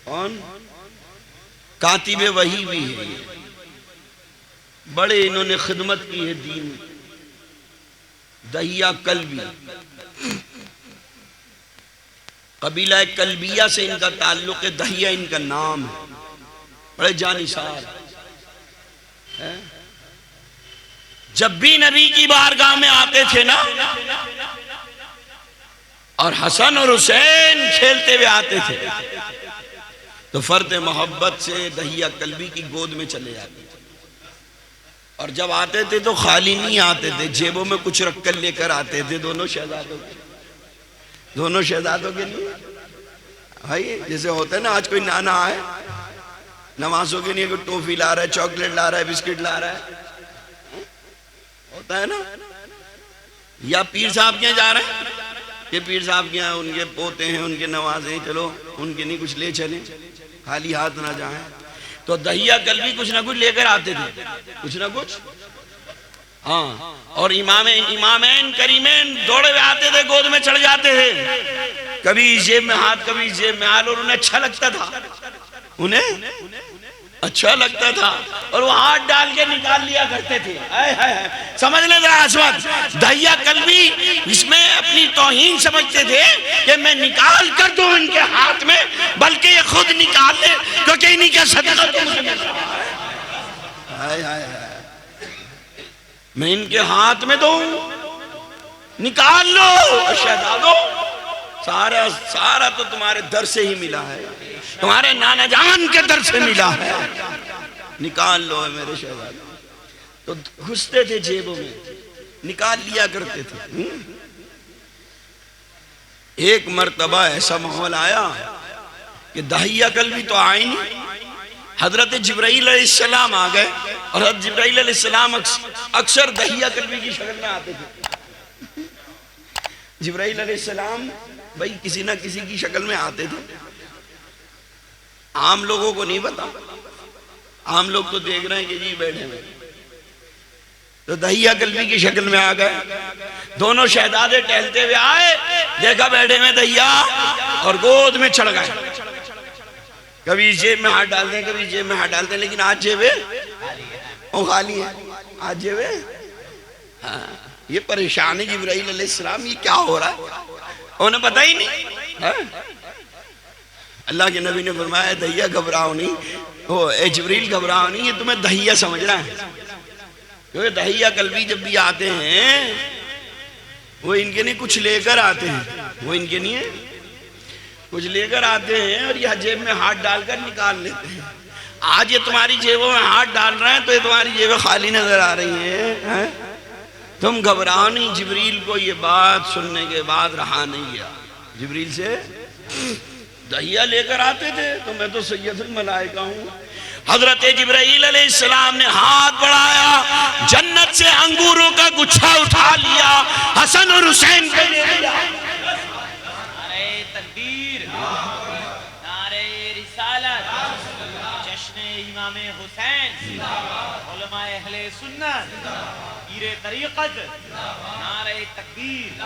کون؟ کاتب وحی بھی ہے، بڑے انہوں نے خدمت کی ہے دین۔ دہیہ کلبی، قبیلہ کلبیہ سے ان کا تعلق ہے، دہیہ ان کا نام ہے، بڑے جانثار ہیں۔ جب بھی نبی کی بارگاہ میں آتے تھے نا، اور حسن اور حسین کھیلتے ہوئے آتے تھے، تو فرد محبت سے دہیہ کلبی کی گود میں چلے جاتے تھے، اور جب آتے تھے تو خالی نہیں آتے تھے، جیبوں میں کچھ رکھ کر لے کر آتے تھے، دونوں شہزادوں کے لیے۔ بھائی جیسے ہوتا ہے نا، آج کوئی نانا آئے نوازوں کے لیے، کوئی ٹوفی لا رہا ہے، چاکلیٹ لا رہا ہے، بسکٹ لا رہا ہے، ہوتا ہے نا۔ یا پیر صاحب کے یہاں جا رہے ہیں، کہ پیر صاحب کے یہاں ان کے پوتے ہیں، ان کے نوازے ہیں، چلو ان کے نہیں کچھ لے چلیں، خالی ہاتھ نہ جائیں۔ تو دہیہ کلبی کچھ نہ کچھ لے کر آتے تھے، کچھ نہ کچھ، ہاں۔ اور امامین کریمین دوڑے ہوئے آتے تھے، گود میں چڑھ جاتے تھے، کبھی جیب میں ہاتھ، کبھی جیب میں ہاتھ، اور انہیں اچھا لگتا تھا، اور وہ ہاتھ ڈال کے نکال لیا کرتے تھے۔ سمجھ لیں ذرا عظمت، دہیہ کلبی اس میں اپنی توہین سمجھتے تھے کہ میں نکال کر دوں ان کے ہاتھ میں، بلکہ یہ خود نکال لے، کیونکہ انہی کا صدقہ تو مجھے مل رہا ہے، میں ان کے ہاتھ میں دوں، نکال لو شہزادو، سارا تو تمہارے در سے ہی ملا ہے، تمہارے نانا جان کے در سے ملا ہے، نکال لو میرے شہزادے۔ تو گھستے تھے جیبوں میں، نکال لیا کرتے تھے۔ ایک مرتبہ ایسا ماحول آیا کہ دہیہ کلبی تو آئے نہیں، حضرت جبرائیل علیہ السلام آ گئے، اور حضرت جبرائیل علیہ السلام اکثر دہیہ کلبی کی شکل میں آتے تھے۔ جبرائیل علیہ السلام بھائی کسی نہ کسی کی شکل میں آتے تھے، عام لوگوں کو نہیں پتا، عام لوگ تو دیکھ رہے ہیں کہ جی بیٹھے ہوئے، تو دہیہ کلبی کی شکل میں آ گئے۔ دونوں شہزادے ٹہلتے ہوئے آئے، دیکھا بیٹھے میں دہیہ، اور گود میں چڑھ گئے، کبھی جیب میں ہاتھ ڈالتے ہیں، کبھی جیب میں ہاتھ ڈالتے ہیں، لیکن آج جیبیں خالی ہیں، آج جیبیں۔ یہ پریشانی جبرائیل علیہ السلام، یہ کیا ہو رہا ہے، انہیں پتہ ہی نہیں۔ اللہ کے نبی نے فرمایا دہیہ گھبراؤ نہیں، اے جبریل گھبراؤ نہیں، یہ تمہیں دہیہ سمجھ رہا ہے، کیونکہ دہیہ کلبی جب بھی آتے ہیں وہ ان کے لیے کچھ لے کر آتے ہیں، وہ ان کے لیے کچھ لے کر آتے ہیں، اور یہ جیب میں ہاتھ ڈال کر نکال لیتے ہیں۔ آج یہ تمہاری جیبوں میں ہاتھ ڈال رہے ہیں تو یہ تمہاری جیبیں خالی نظر آ رہی ہیں، تم گھبراؤ نہیں۔ جبریل کو یہ بات سننے کے بعد رہا نہیں گیا، جبریل سے دہیہ لے کر آتے تھے، تو میں تو سید الملائکہ ہوں۔ حضرت جبرائیل علیہ السلام نے ہاتھ بڑھایا، جنت سے انگوروں کا گچھا اٹھا لیا، حسن اور حسین پہ دے دیا۔ نعرہ تکبیر، نعرہ رسالت، جشن امام حسین، علماء اہل سنت، پیر طریقت، نعرہ تکبیر،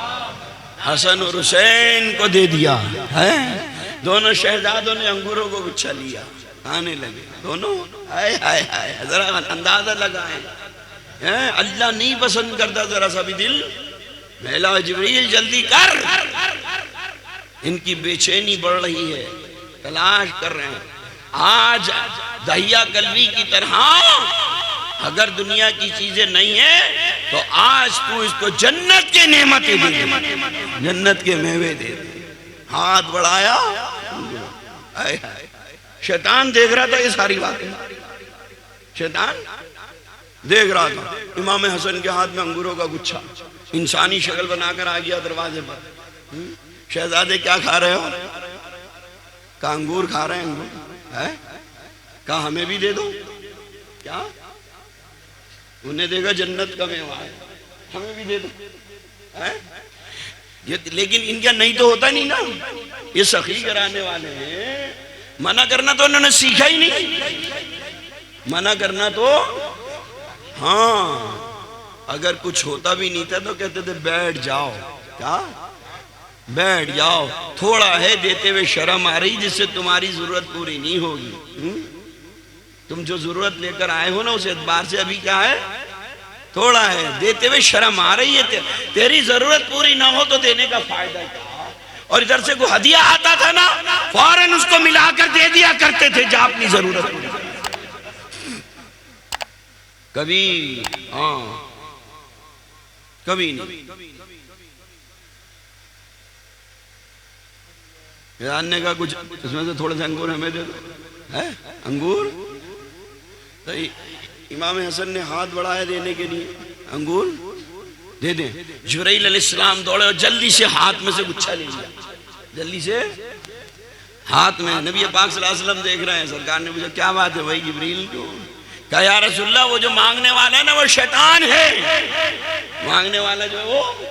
حسن اور حسین کو دے دیا ہے۔ دونوں شہزادوں نے انگوروں کو گچھا لیا، آنے لگے دونوں، ہائے ہائے ہائے، ذرا اندازہ لگائیں، اللہ نہیں پسند کرتا ذرا سا بھی دل میلا۔ جبریل جلدی کر، ان کی بے چینی بڑھ رہی ہے، تلاش کر رہے ہیں۔ آج دہیہ کلبی کی طرح اگر دنیا کی چیزیں نہیں ہیں تو آج تو اس کو جنت کے نعمتیں دے دے، جنت کے میوے دے دے۔ ہاتھ بڑھایا، شیطان دیکھ رہا تھا یہ ساری باتیں، شیطان دیکھ رہا تھا۔ امام حسن کے ہاتھ میں انگوروں کا گچھا، انسانی شکل بنا کر آ گیا دروازے پر۔ شہزادے کیا کھا رہے ہو؟ کہا انگور کھا رہے ہیں، انگور۔ کہا ہمیں بھی دے دو۔ کیا؟ انہیں دیکھا جنت کا میوہ ہے، ہمیں بھی دے دو۔ لیکن ان کا نہیں تو ہوتا نہیں نا. یہ سخی کرانے والے ہیں. منع کرنا تو انہوں نے سیکھا ہی نہیں. منع کرنا تو ہاں اگر کچھ ہوتا بھی نہیں تھا تو کہتے تھے بیٹھ جاؤ. کیا بیٹھ جاؤ, تھوڑا ہے دیتے ہوئے شرم آ رہی جس سے تمہاری ضرورت پوری نہیں ہوگی. تم جو ضرورت لے کر آئے ہو نا اس اعتبار سے ابھی کیا ہے, تھوڑا ہے, دیتے ہوئے شرم آ رہی ہے. تیری ضرورت پوری نہ ہو تو دینے کا فائدہ کیا. اور ادھر سے کوئی ہدیہ آتا تھا نا فوراً اس کو ملا کر دے دیا کرتے تھے, جا اپنی ضرورت پوری. کبھی ہاں کبھی نہیں. جاننے کا کچھ اس میں سے تھوڑا سا انگور ہمیں دے دو. انگور تو امام حسن نے ہاتھ بڑھایا دینے کے لیے, انگور دے دیں. جبرائیل علیہ السلام دوڑے اور جلدی سے ہاتھ میں سے گچھا لے لیا, جلدی سے ہاتھ میں. نبی پاک صلی اللہ علیہ وسلم دیکھ رہے ہیں. سرکار نے پوچھا کیا بات ہے بھائی جبریل کو؟ کہا یا رسول اللہ وہ جو مانگنے والا ہے نا وہ شیطان ہے. مانگنے والا جو ہے وہ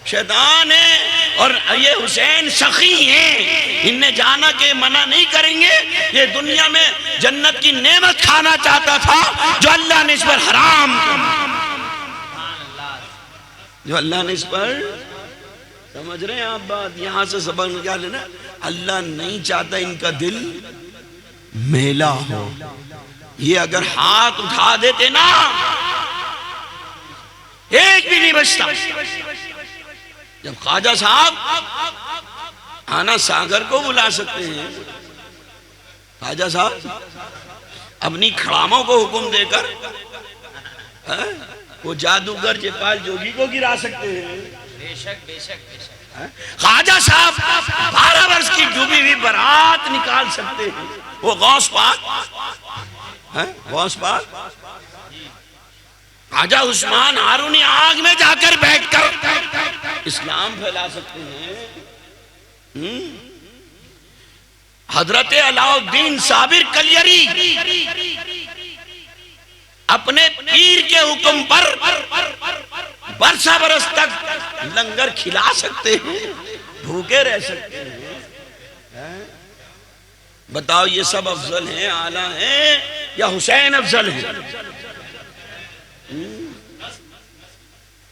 شیطان ہے, اور یہ حسین سخی ہیں. ان نے جانا کہ منع نہیں کریں گے. یہ دنیا میں جنت کی نعمت کھانا چاہتا تھا جو اللہ نے اس پر حرام کر, جو اللہ نے اس پر. سمجھ رہے ہیں آپ بات؟ یہاں سے سبق نکال لینا. اللہ نہیں چاہتا ان کا دل میلا ہو. یہ اگر ہاتھ اٹھا دیتے نا ایک بھی نہیں بچتا. جب خواجہ صاحب آنا ساگر کو بلا سکتے ہیں, خواجہ صاحب اپنی کھڑاموں کو حکم دے کر وہ جادوگر جیپال جوگی کو گرا سکتے ہیں. بے شک بے شک بے شک. خواجہ صاحب 12 برس کی ڈوبی ہوئی برات نکال سکتے ہیں. وہ غوث پاک, غوث پاک خواجہ عثمان ہارونی آگ میں جا کر بیٹھ کر اسلام پھیلا سکتے ہیں. حضرت علاء الدین صابر کلیری اپنے پیر کے حکم پر برسہ برس تک لنگر کھلا سکتے ہیں, بھوکے رہ سکتے ہیں. بتاؤ یہ سب افضل ہیں, اعلیٰ ہیں, یا حسین افضل ہیں؟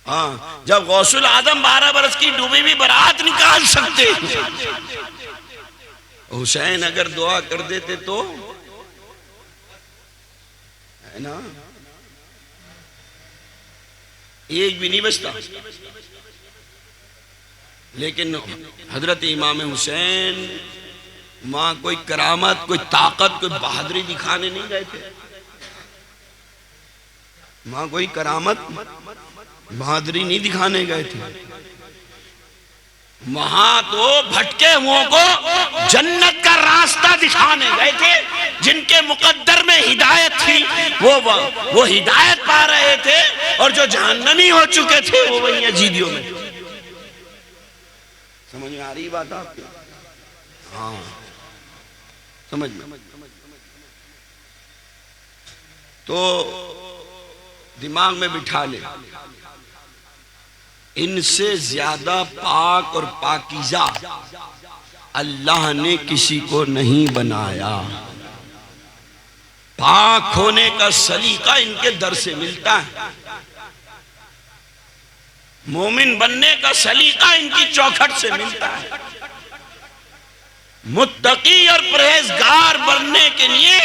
ہاں جب غوث العظم 12 برس کی ڈوبی بھی برات نکال سکتے, حسین اگر دعا کر دیتے تو ہے نا ایک بھی نہیں بچتا. لیکن حضرت امام حسین وہاں کوئی کرامت, کوئی طاقت, کوئی بہادری دکھانے نہیں گئے تھے. وہاں کوئی کرامت بہادری نہیں دکھانے گئے تھے. وہاں تو بھٹکے ہوں کو جنت کا راستہ دکھانے گئے تھے. جن کے مقدر میں ہدایت تھی وہ ہدایت پا رہے تھے, اور جو جہنمی ہو چکے تھے وہ وہیں یزیدیوں میں. سمجھ میں آ رہی بات آپ کی؟ ہاں سمجھ میں. تو دماغ میں بٹھا لے, ان سے زیادہ پاک اور پاکیزہ اللہ نے کسی کو نہیں بنایا. پاک ہونے کا سلیقہ ان کے در سے ملتا ہے. مومن بننے کا سلیقہ ان کی چوکھٹ سے ملتا ہے. متقی اور پرہیزگار بننے کے لیے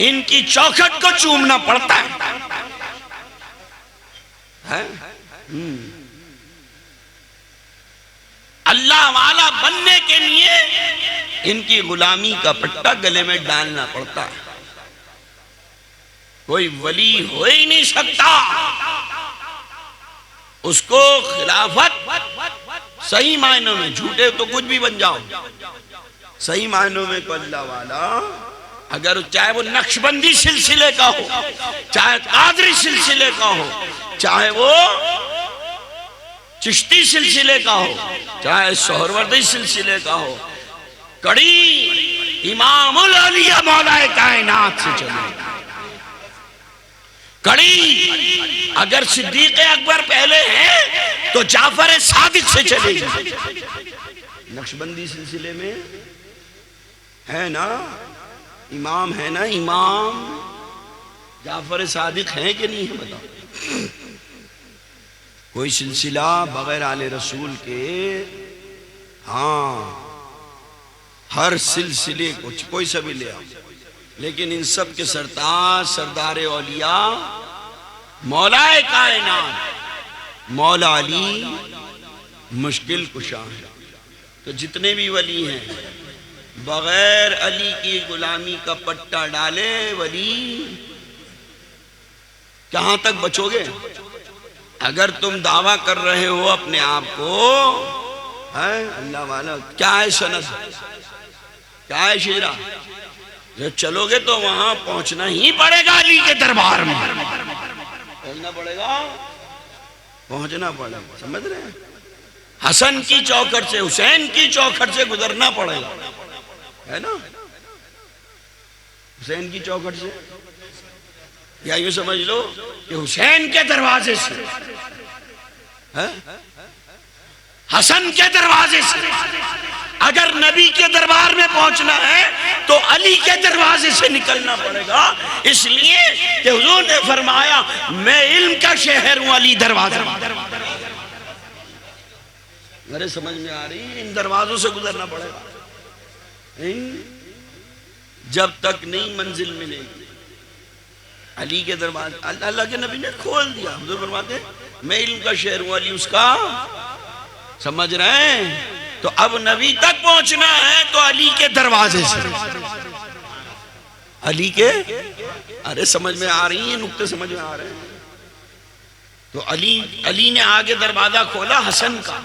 ان کی چوکھٹ کو چومنا پڑتا ہے. اللہ والا بننے کے لیے ان کی غلامی کا پٹا گلے میں ڈالنا پڑتا ہے. کوئی ولی ہو ہی نہیں سکتا اس کو خلافت صحیح معنوں میں, جھوٹے تو کچھ بھی بن جاؤ, صحیح معنوں میں کو اللہ والا اگر چاہے وہ نقشبندی سلسلے کا ہو, چاہے قادری سلسلے کا ہو, چاہے وہ چشتی سلسلے کا ہو, چاہے سہروردی سلسلے کا ہو, کڑی امام الاولیاء مولا کائنات سے چلے. کڑی اگر صدیق اکبر پہلے ہیں تو جعفر صادق سے چلے گی۔ نقشبندی سلسلے میں ہے نا امام، ہے نا امام، جعفر صادق ہیں کہ نہیں ہے بتاؤ؟ کوئی سلسلہ بغیر آل رسول کے، ہاں ہر سلسلے کو کوئی سا بھی لے آؤ، لیکن ان سب کے سرتاج سردار اولیاء مولا کائنات مولا علی مشکل کشا ہے۔ تو جتنے بھی ولی ہیں بغیر علی کی غلامی کا پٹا ڈالے ولی کہاں تک بچو گے؟ اگر تم دعویٰ کر رہے ہو اپنے آپ کو اللہ والا، کیا ہے سند، کیا ہے شیرہ، جب چلو گے تو وہاں پہنچنا ہی پڑے گا، علی کے دربار میں پہنچنا پڑے گا، پہنچنا پڑے گا، سمجھ رہے ہیں؟ حسن کی چوکھٹ سے، حسین کی چوکھٹ سے گزرنا پڑے گا، ہے نا؟ حسین کی چوکھٹ سے، یا یوں سمجھ لو کہ حسین کے دروازے سے، حسن کے دروازے سے اگر نبی کے دربار میں پہنچنا ہے تو علی کے دروازے سے نکلنا پڑے گا، اس لیے کہ حضور نے فرمایا میں علم کا شہر ہوں، علی دروازہ۔ میرے سمجھ میں آ رہی ہے؟ ان دروازوں سے گزرنا پڑے گا، جب تک نئی منزل ملے گی۔ علی کے دروازے اللہ کے نبی نے کھول دیا، حضور فرماتے میں علم کا شہر ہوں، علی اس کا، سمجھ رہے ہیں؟ تو اب نبی تک پہنچنا ہے تو علی کے دروازے سے، علی کے، ارے سمجھ میں آ رہی ہیں نقطے، سمجھ میں آ رہے ہیں؟ تو علی نے آگے دروازہ کھولا حسن کا،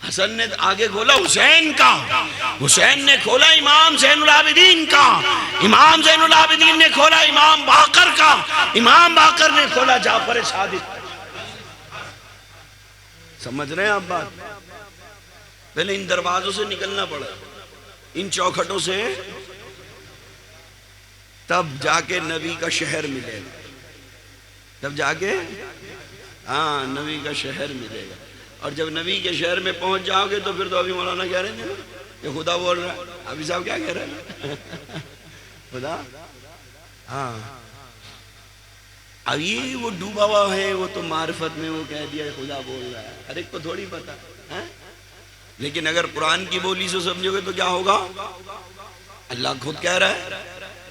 حسن نے آگے کھولا حسین کا، حسین نے کھولا امام زین العابدین کا، امام زین العابدین نے کھولا امام باقر کا، امام باقر نے کھولا جعفر صادق۔ سمجھ رہے ہیں آپ بات؟ پہلے ان دروازوں سے نکلنا پڑا، ان چوکھٹوں سے، تب جا کے نبی کا شہر ملے گا، تب جا کے ہاں نبی کا شہر ملے گا۔ اور جب نبی کے شہر میں پہنچ جاؤ گے تو پھر تو ابھی مولانا کہہ رہے ہیں کہ خدا بول رہا ہے، ابھی صاحب کیا کہہ رہے ہیں؟ خدا، ہاں اب یہ وہ ڈوبا ہوا ہے، وہ تو معرفت میں وہ کہہ دیا خدا بول رہا ہے، ہر ایک کو تھوڑی پتا ہے۔ لیکن اگر قرآن کی بولی سے سمجھو گے تو کیا ہوگا؟ اللہ خود کہہ رہا ہے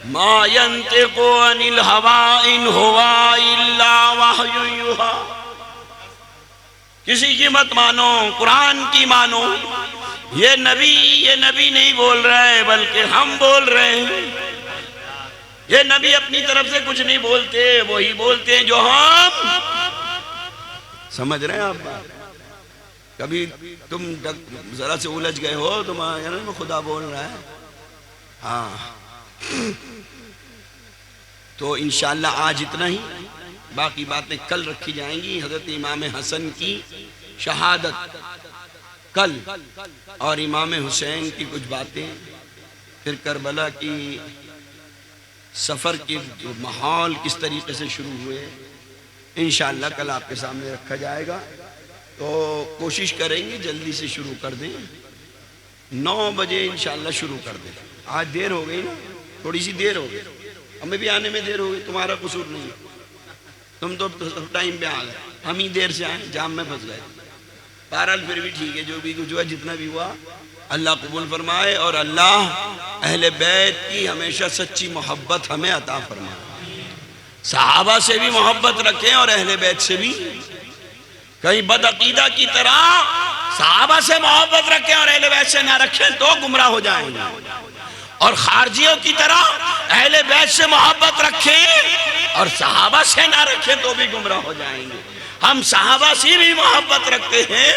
ما ينطق عن الهوى ان هو الا وحی یوحی، کسی کی مت مانو، قرآن کی مانو۔ یہ نبی نہیں بول رہا ہے بلکہ ہم بول رہے ہیں، یہ نبی اپنی طرف سے کچھ نہیں بولتے، وہی بولتے ہیں جو ہم، سمجھ رہے ہیں آپ بات؟ کبھی تم ذرا سے الجھ گئے ہو تو خدا بول رہا ہے، ہاں تو انشاءاللہ آج اتنا ہی، باقی باتیں کل رکھی جائیں گی۔ حضرت امام حسن کی شہادت کل، اور امام حسین کی کچھ باتیں، پھر کربلا کی سفر کی ماحول کس طریقے سے شروع ہوئے، انشاءاللہ کل آپ کے سامنے رکھا جائے گا۔ تو کوشش کریں گے جلدی سے شروع کر دیں، 9 بجے انشاءاللہ شروع کر دیں۔ آج دیر ہو گئی نا، تھوڑی سی دیر ہو گئی، ہمیں بھی آنے میں دیر ہو گئی، تمہارا قصور نہیں، تم تو ٹائم پہ آ گئے، ہم ہی دیر سے آئے، جام میں پھنس گئے۔ بہرحال پھر بھی ٹھیک ہے، جو بھی کچھ ہوا، جتنا بھی ہوا اللہ قبول فرمائے، اور اللہ اہل بیت کی ہمیشہ سچی محبت ہمیں عطا فرمائے، صحابہ سے بھی محبت رکھیں اور اہل بیت سے بھی، کہیں بدعقیدہ کی طرح صحابہ سے محبت رکھیں اور اہل بیت سے نہ رکھیں تو گمراہ ہو جائیں گے، اور خارجیوں کی طرح اہل بیت سے محبت رکھیں اور صحابہ سے نہ رکھیں تو بھی گمراہ ہو جائیں گے۔ ہم صحابہ سے بھی محبت رکھتے ہیں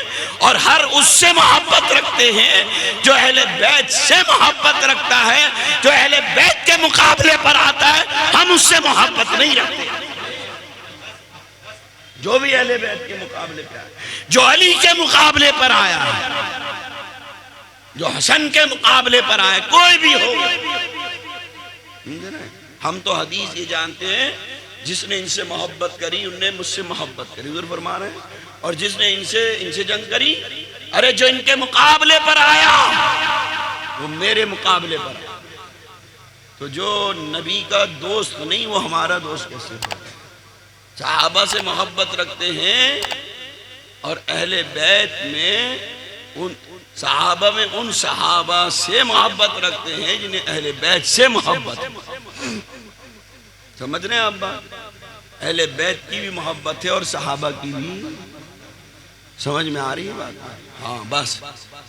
اور ہر اس سے محبت رکھتے ہیں جو اہل بیت سے محبت رکھتا ہے، جو اہل بیت کے مقابلے پر آتا ہے ہم اس سے محبت نہیں رکھتے۔ جو بھی اہل بیت کے مقابلے پر آیا، جو علی کے مقابلے پر آیا ہے، جو حسن کے مقابلے پر آئے، کوئی بھی ہو، ہم تو حدیث یہ جانتے ہیں جس نے ان سے محبت کری ان نے مجھ سے محبت کری۔ حضور فرما رہے ہیں اور جس نے ان سے جنگ کری، ارے جو ان کے مقابلے پر آیا وہ میرے مقابلے پر آیا، تو جو نبی کا دوست نہیں وہ ہمارا دوست کیسے ہو؟ صحابہ سے محبت رکھتے ہیں اور اہل بیت میں صحابہ میں ان صحابہ سے محبت رکھتے ہیں جنہیں اہل بیت سے محبت ہے۔ سمجھ رہے ہیں آپ بات؟ اہل بیت کی بھی محبت ہے اور صحابہ کی بھی، سمجھ میں آ رہی ہے بات؟ ہاں بس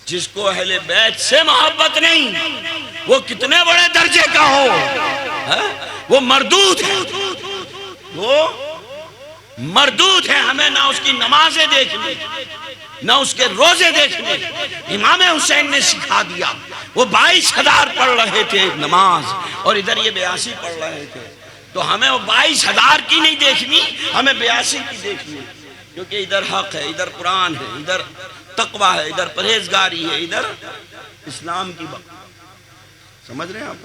جس کو اہل بیت سے محبت نہیں وہ کتنے بڑے درجے کا ہو، وہ مردود ہے، وہ مردود ہے۔ ہمیں نہ اس کی نمازیں دیکھنی نہ اس کے روزے دیکھنے۔ امام حسین نے سکھا دیا، وہ 22,000 پڑھ رہے تھے نماز اور ادھر یہ 82 پڑھ رہے تھے، تو ہمیں وہ 22,000 کی نہیں دیکھنی، ہمیں 82 کی دیکھنی، کیونکہ ادھر حق ہے، ادھر قرآن ہے، ادھر تقویٰ ہے، ادھر پرہیزگاری ہے، ادھر اسلام کی بات۔ سمجھ رہے ہیں آپ؟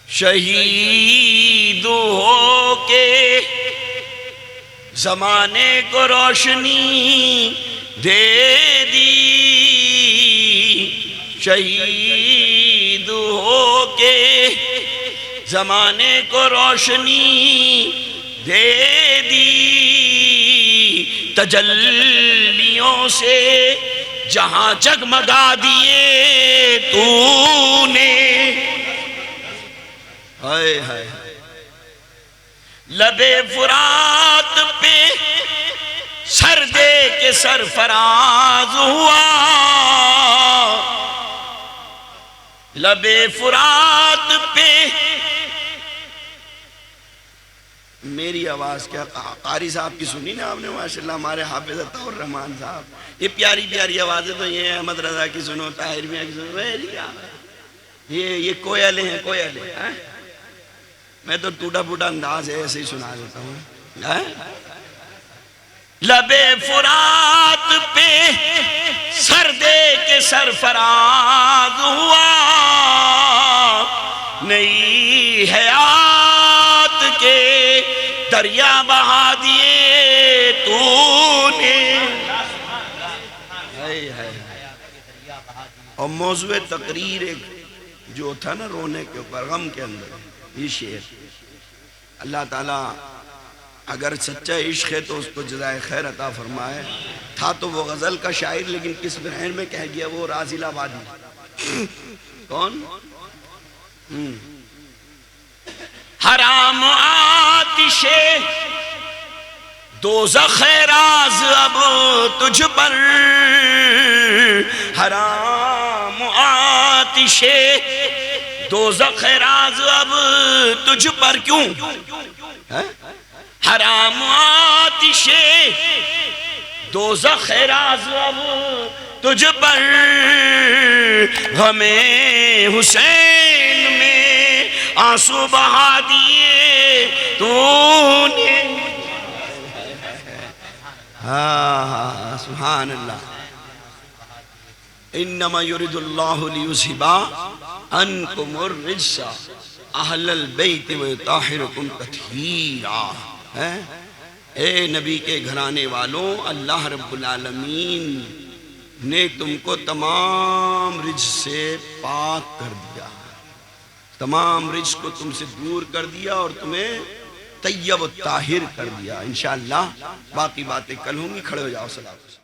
شہید ہو کے زمانے کو روشنی دے دی، شہید ہو کے زمانے کو روشنی دے دی، تجلیوں سے جہاں جگمگا دیے تو نے، ہائے ہائے لبے فرات پہ سر دے کے سرفراز ہوا، لبے فرات پہ۔ میری آواز کیا قاری صاحب کی سنی نا آپ نے؟ ماشاءاللہ ہمارے حافظ عطا الرحمن صاحب، یہ پیاری پیاری آوازیں تو یہ احمد رضا کی سنو، طاہر میاں کی سنو، یہ کوئلے ہیں، کوئلے ہیں۔ میں تو ٹوٹا پھوٹا انداز ہے ایسے ہی سنا دیتا ہوں۔ لبے فرات پہ سر دے کے سرفراز ہوا، نئی حیات کے دریا بہا دیے تو نے۔ اور موضوع تقریر ایک جو تھا نا رونے کے اوپر، غم کے اندر، یہ شعر اللہ تعالیٰ اگر سچا عشق ہے تو اس کو جزائے خیر عطا فرمائے۔ تھا تو وہ غزل کا شاعر لیکن کس بہن میں کہہ گیا وہ رازل آبادی۔ کون؟ حرام آتش دوزخ راز اب تجھ پر، حرام آتش دوزخ راز اب تجھ پر، کیوں حرام آتش دوزخ راز اب تجھ پر، غم حسین میں آنسو بہا دیے تو نے۔ سبحان اللہ۔ انما یرید اللہ لیذھب عنکم الرجس اہل البیت ویطہرکم تطہیرا۔ اے نبی کے گھرانے والوں، اللہ رب العالمین نے تم کو تمام رجس سے پاک کر دیا، تمام رجس کو تم سے دور کر دیا اور تمہیں طیب و طاہر کر دیا۔ انشاءاللہ باقی باتیں کل ہوں گی۔ کھڑے ہو جاؤ، صلوات۔